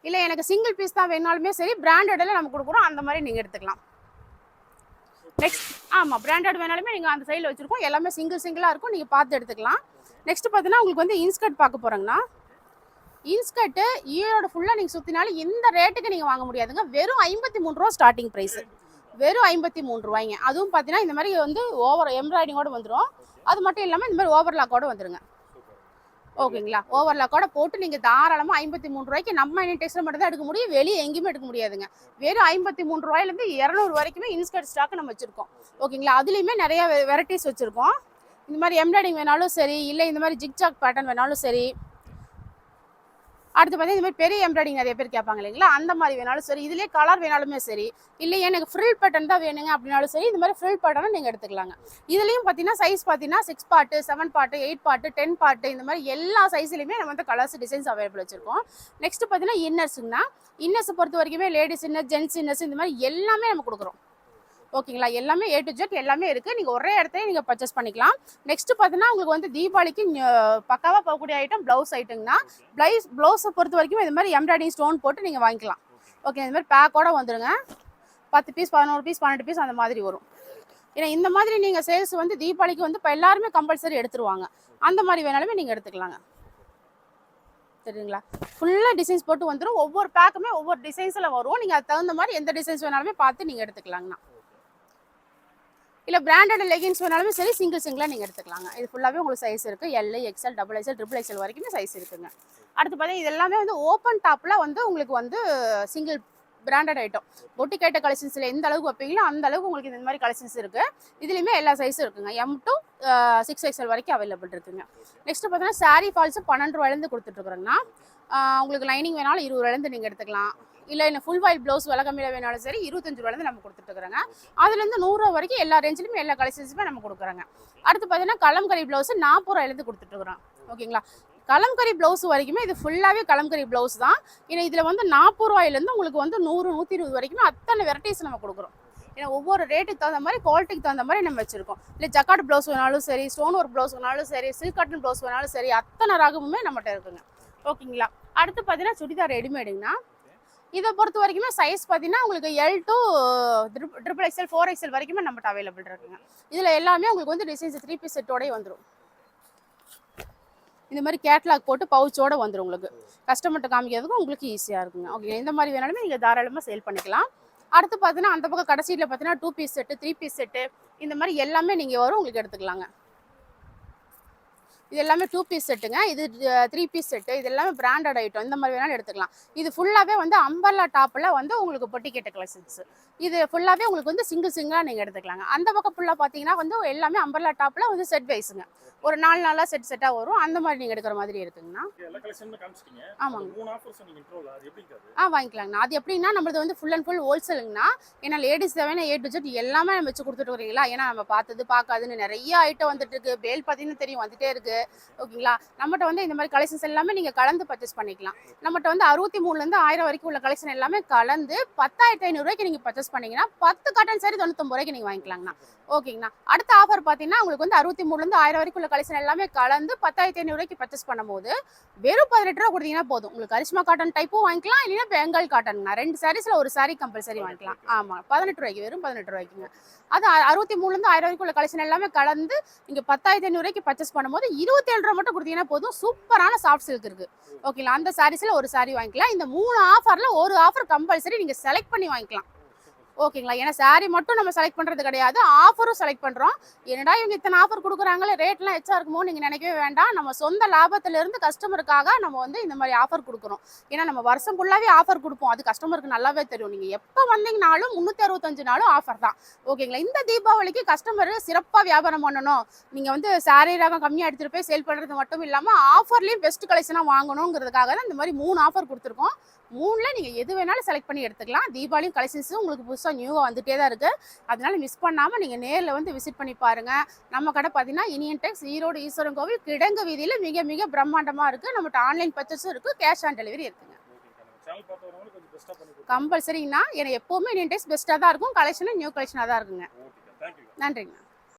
இல்லை எனக்கு சிங்கிள் பீஸ் தான் வேணாலுமே சரி, பிராண்டடில் நம்ம கொடுக்குறோம். அந்த மாதிரி நீங்கள் எடுத்துக்கலாம். நெக்ஸ்ட் ஆமாம், பிராண்டட் வேணாலுமே நீங்கள் அந்த சைடில் வச்சுருக்கோம். எல்லாமே சிங்கிளாக இருக்கும், நீங்கள் பார்த்து எடுத்துக்கலாம். நெக்ஸ்ட் பார்த்தீங்கன்னா உங்களுக்கு வந்து இன்ஸ்கர்ட் பார்க்க போகிறோங்கன்னா, இன்ஸ்கர்ட்டு ஈரோடு ஃபுல்லாக நீங்கள் சுற்றினாலும் இந்த ரேட்டுக்கு நீங்கள் வாங்க முடியாதுங்க. வெறும் 53 ரூபா ஸ்டார்டிங் ப்ரைஸு. வெறும் 53 ரூபாய்ங்க. அதுவும் பார்த்தீங்கன்னா இந்த மாதிரி வந்து ஓவர் எம்ப்ராய்டிங்கோடு வந்துடும். அது மட்டும் இல்லாமல் இந்த மாதிரி ஓவர்லாக்கோடு வந்துடுங்க. ஓகேங்களா, ஓவர்லாக்கோட போட்டு நீங்கள் தாராளமாக 53 ரூபாய்க்கு நம்ம இன்னும் டெக்ஸ்டைல் மட்டும் தான் எடுக்க முடியும். வெளியே எங்கேயுமே எடுக்க முடியாதுங்க. வெறும் 53 ரூபாயிலேருந்து 200 வரைக்குமே இன்ஸ்கர்ட் ஸ்டாக் நம்ம வச்சுருக்கோம். ஓகேங்களா, அதுலேயுமே நிறைய வெரைட்டிஸ் வச்சுருக்கோம். இந்த மாதிரி எம்ப்ராய்டிங் வேணாலும் சரி, இல்லை இந்த மாதிரி ஜிக்ஜாக் பேட்டர்ன் வேணாலும் சரி. அடுத்து பார்த்தீங்கன்னா இந்த மாதிரி பெரிய எம்ப்ராய்டிங் நிறைய பேர் கேட்பாங்க இல்லைங்களா, அந்த மாதிரி வேணாலும் சரி, இதிலே கலர் வேணாலுமே சரி, இல்லை எனக்கு ஃப்ரில் பேட்டர்ன் தான் வேணுங்க அப்படின்னாலும் சரி, இந்த மாதிரி ஃப்ரில் பேட்டர்னை நீங்கள் எடுத்துக்கலாங்க. இதுலேயும் பார்த்தீங்கன்னா சைஸ் பார்த்தீங்கன்னா 6 பார்ட்டு, 7 பார்ட்டு, 8 பார்ட்டு, 10 பார்ட்டு இந்த மாதிரி எல்லா சைஸ்லையுமே நம்ம வந்து கலர்ஸ் டிசைன்ஸ் அவைலபிள் வச்சுருக்கோம். நெக்ஸ்ட் பார்த்தீங்கன்னா இன்னர்ஸுங்கன்னா, இன்னர்ஸை பொறுத்த வரைக்குமே லேடிஸ் இன்னர், ஜென்ஸ் இன்னர்ஸ் இந்த மாதிரி எல்லாமே நம்ம கொடுக்குறோம். ஓகேங்களா, எல்லாமே A to Z எல்லாமே இருக்குது. நீங்கள் ஒரே இடத்துல நீங்கள் பர்ச்சேஸ் பண்ணிக்கலாம். நெக்ஸ்ட் பார்த்தீங்கன்னா உங்களுக்கு வந்து தீபாவளிக்கு பக்காவாக போகக்கூடிய ஐட்டம் ப்ளவுஸ் ஐட்டம்னா, ப்ளவுஸை பொறுத்த வரைக்கும் இது மாதிரி எம்ப்ராய்டிங் ஸ்டோன் போட்டு நீங்கள் வாங்கிக்கலாம். ஓகே, இந்த மாதிரி பேக்கோட வந்துருங்க. 10 பீஸ் 11 பீஸ் 12 பீஸ் அந்த மாதிரி வரும். ஏன்னா இந்த மாதிரி நீங்கள் சேல்ஸ் வந்து தீபாவளிக்கு வந்து இப்போ எல்லாருமே கம்பல்சரி எடுத்துருவாங்க. அந்த மாதிரி வேணாலுமே நீங்கள் எடுத்துக்கலாங்க. சரிங்களா? ஃபுல்லாக டிசைன்ஸ் போட்டு வந்துடும். ஒவ்வொரு பேக்குமே ஒவ்வொரு டிசைன்ஸில் வரும். நீங்கள் அதுக்கு தகுந்த மாதிரி எந்த டிசைன்ஸ் வேணாலுமே பார்த்து நீங்கள் எடுத்துக்கலாங்கண்ணா. இல்லை பிராண்டட் லெகின்ஸ் வேணாலுமே சரி சிங்கிளாக நீங்கள் எடுத்துக்கலாங்க. இது ஃபுல்லாகவே உங்களுக்கு சைஸ் இருக்குது. L, XL, double XL, triple XL வரைக்குமே சைஸ் இருக்குங்க. அடுத்து பார்த்தீங்கன்னா இது எல்லாமே வந்து ஓப்பன் டாப்பில் வந்து உங்களுக்கு வந்து சிங்கிள் பிராண்டட் ஐட்டம். பொட்டிக் ஐட்ட கலெக்ஷன்ஸில் எந்த அளவுக்கு வைப்பீங்களோ அந்த அளவுக்கு உங்களுக்கு இந்த மாதிரி கலெக்ஷன்ஸ் இருக்குது. இதுலேயுமே எல்லா சைஸும் இருக்குங்க. M to 6XL வரைக்கும் அவைலபிள் இருக்குங்க. நெக்ஸ்ட் பார்த்தீங்கன்னா சாரீ ஃபால்ஸு 12 ரூபாயிலேருந்து கொடுத்துட்ருக்குறோங்கண்ணா. உங்களுக்கு லைனிங் வேணாலும் 20 ரூபாயிலேருந்து நீங்கள் எடுத்துக்கலாம். இல்லை என்ன ஃபுல் வாயில் ப்ளவுஸ் விலை கம்மியில் வேணாலும் சரி 25 ரூபாயிலேருந்து நம்ம கொடுத்துட்ருக்குறோங்க. அதுலேருந்து 100 ரூபா வரைக்கும் எல்லா ரேஞ்சிலுமே எல்லா கலெக்ஷன்ஸுமே நம்ம கொடுக்குறோங்க. அடுத்து பார்த்தீங்கன்னா கலம்கரி ப்ளவுஸு 40 ரூபாயிலேருந்து கொடுத்துட்ருக்குறோம். ஓகேங்களா? கலம்கரி ப்ளவுஸ் வரைக்குமே இது ஃபுல்லாகவே கலம்கரி ப்ளவுஸ் தான். ஏன்னா இதில் வந்து 40 ரூபாயிலேருந்து உங்களுக்கு வந்து 100 120 வரைக்குமே அத்தனை வெரைட்டிஸ் நம்ம கொடுக்குறோம். ஏன்னா ஒவ்வொரு ரேட்டுக்கு தகுந்த மாதிரி குவாலிட்டிக்கு தகுந்த மாதிரி நம்ம வச்சுருக்கோம். இல்லை ஜக்காட் ப்ளவுஸ் வேணாலும் சரி, ஸ்டோன் ஒர்க் ப்ளவுஸ் வேணாலும் சரி, சில்க் காட்டன் ப்ளவுஸ் வேணாலும் சரி, அத்தனை ரகமுமே நம்மகிட்ட இருக்குங்க. ஓகேங்களா? அடுத்து பார்த்தீங்கன்னா சுடிதார் ரெடிமேடுங்கண்ணா. இதை பொறுத்த வரைக்குமே சைஸ் பார்த்தீங்கன்னா உங்களுக்கு L to triple XL 4XL வரைக்குமே நம்மகிட்ட அவைலபிள் இருக்குங்க. இதில் எல்லாமே உங்களுக்கு வந்து டிசைன்ஸ் 3 பீஸ் செட்டோடய வந்துடும். இந்த மாதிரி கேட்லாக் போட்டு பவுச்சோடு வந்துடும். உங்களுக்கு கஸ்டமர்கிட்ட காமிக்கிறதுக்கும் உங்களுக்கு ஈஸியாக இருக்குங்க. ஓகே, இந்த மாதிரி வேணாலுமே நீங்கள் தாராளமாக சேல் பண்ணிக்கலாம். அடுத்து பார்த்தீங்கன்னா அந்த பக்கம் கடைசியில் பார்த்தீங்கன்னா 2 பீஸ் செட்டு 3 பீஸ் செட்டு இந்த மாதிரி எல்லாமே நீங்கள் வரும் உங்களுக்கு எடுத்துக்கலாங்க. இது எல்லாமே 2 பீஸ் செட்டுங்க. இது 3 பீஸ் செட்டு. இது எல்லாமே பிராண்டட் ஐட்டம். இந்த மாதிரி வேணாலும் எடுத்துக்கலாம். இது ஃபுல்லாகவே வந்து அம்பர்லா டாப்பில் வந்து உங்களுக்கு பொட்டிக்கேட்ட கலெக்ஷன்ஸ். இது ஃபுல்லாகவே உங்களுக்கு வந்து சிங்கிளாக நீங்கள் எடுத்துக்கலாங்க. அந்த பக்கம் ஃபுல்லாக பார்த்தீங்கன்னா வந்து எல்லாமே அம்பர்லா டாப்பில் வந்து செட் வைஸுங்க. ஒரு 4 நாளாக செட்டாக வரும். அந்த மாதிரி நீங்கள் எடுக்கிற மாதிரி இருக்குங்கண்ணா. ஆமாங்க. வாங்கிக்கலாங்கண்ணா. அது எப்படின்னா நம்மளது வந்து ஃபுல் அண்ட் ஃபுல் ஹோல்சேலுங்கண்ணா. ஏன்னா லேடிஸ் தேவையான A to Z எல்லாமே நம்ம வச்சு கொடுத்துட்டு வரீங்களா. ஏன்னா நம்ம பார்த்தது பார்க்காதுன்னு நிறைய ஐட்டம் வந்துட்டு இருக்கு. பேல் பார்த்தீங்கன்னா தெரியும் வந்துட்டே இருக்கு. ஓகேங்களா? நம்மகிட்ட வந்து இந்த மாதிரி கலெக்ஷன்ஸ் எல்லாமே நீங்கள் கலந்து பர்ச்சேஸ் பண்ணிக்கலாம். நம்மகிட்ட வந்து 63லேருந்து 1000 வரைக்கும் உள்ள கலெக்ஷன் எல்லாமே கலந்து 10,500 ரூபாய்க்கு நீங்கள் பர்ச்சேஸ் பண்ணீங்கன்னா 10 காட்டன் சாரி 99 ரூபாய்க்கு நீங்கள் வாங்கிக்கலாங்கண்ணா. ஓகேங்கண்ணா. அடுத்த ஆஃபர் பார்த்தீங்கன்னா உங்களுக்கு வந்து 63லேருந்து 1000 வரைக்கும் உள்ள கலெக்ஷன் எல்லாமே கலந்து 10,500 ரூபாய்க்கு பர்ச்சேஸ் பண்ணும்போது வெறும் 18 ரூபா கொடுத்தீங்கன்னா போதும். உங்களுக்கு கரிஷ்மா காட்டன் டைப்பும் வாங்கிக்கலாம், இல்லைன்னா பெங்கால் காட்டன்ண்ணா. 2 சாரீஸில் ஒரு சாரீ கம்பல்சரி வாங்கிக்கலாம். ஆமாம், 18 ரூபாய்க்கு, வெறும் 18 ரூபாய்க்குங்க. அது 63லேருந்து 1000 வரைக்கும் உள்ள கலெக்ஷன் எல்லாமே கலந்து நீங்கள் 10,500 ரூபாய்க்கு பர்ச்சேஸ் பண்ணும்போது 27 ரூபா மட்டும் கொடுத்தீங்கன்னா போதும். சூப்பரான சாஃப்ட் சில்க் இருக்குது. ஓகேங்களா? அந்த சாரீஸில் ஒரு சாரீ வாங்கிக்கலாம். இந்த 3 ஆஃபரில் ஒரு ஆஃபர் கம்பல்சரி நீங்கள் செலக்ட் பண்ணி வாங்கிக்கலாம். ஓகேங்களா? ஏன்னா சாரீ மட்டும் நம்ம செலக்ட் பண்ணுறது கிடையாது, ஆஃபரும் செலக்ட் பண்ணுறோம். என்னடா இவங்க இத்தனை ஆஃபர் கொடுக்குறாங்களே, ரேட்லாம் எச்சா இருக்குமோ நீங்கள் நினைக்கவே வேண்டாம். நம்ம சொந்த லாபத்திலிருந்து கஸ்டமருக்காக நம்ம வந்து இந்த மாதிரி ஆஃபர் கொடுக்குறோம். ஏன்னா நம்ம வருஷம் ஃபுல்லாகவே ஆஃபர் கொடுப்போம். அது கஸ்டமருக்கு நல்லாவே தெரியும். நீங்கள் எப்போ வந்தீங்கனாலும் 365 நாளும் ஆஃபர் தான். ஓகேங்களா? இந்த தீபாவளிக்கு கஸ்டமர் சிறப்பாக வியாபாரம் பண்ணணும், நீங்கள் வந்து சாரீ ரகம் கம்மியாக எடுத்துகிட்டு போய் சேல் பண்ணுறது மட்டும் இல்லாமல் ஆஃபர்லேயும் பெஸ்ட் கலெக்ஷனாக வாங்கணுங்கிறதுக்காக தான் இந்த மாதிரி 3 ஆஃபர் கொடுத்துருக்கோம். 3ல் நீங்கள் எது வேணாலும் செலக்ட் பண்ணி எடுத்துக்கலாம். தீபாவளி கலெக்ஷன்ஸும் உங்களுக்கு புதுசாக நியூவாக வந்துகிட்டே தான் இருக்குது. அதனால மிஸ் பண்ணாமல் நீங்கள் நேரில் வந்து விசிட் பண்ணி பாருங்கள். நம்ம கடை பார்த்தீங்கன்னா இனியன் டெக்ஸ், ஈரோடு ஈஸ்வரன் கோவில் கிடங்கு வீதியில் மிக மிக பிரம்மாண்டமாக இருக்குது. நம்மகிட்ட ஆன்லைன் பர்ச்சேஸும் இருக்குது, கேஷ் ஆன் டெலிவரி இருக்குங்க. கம்பல்சரிங்கண்ணா. ஏன்னா எப்போவுமே இனியன் டெக்ஸ் பெஸ்ட்டாக தான் இருக்கும். கலெக்ஷனும் நியூ கலெக்ஷனாக தான் இருக்குங்க. நன்றிங்கண்ணா.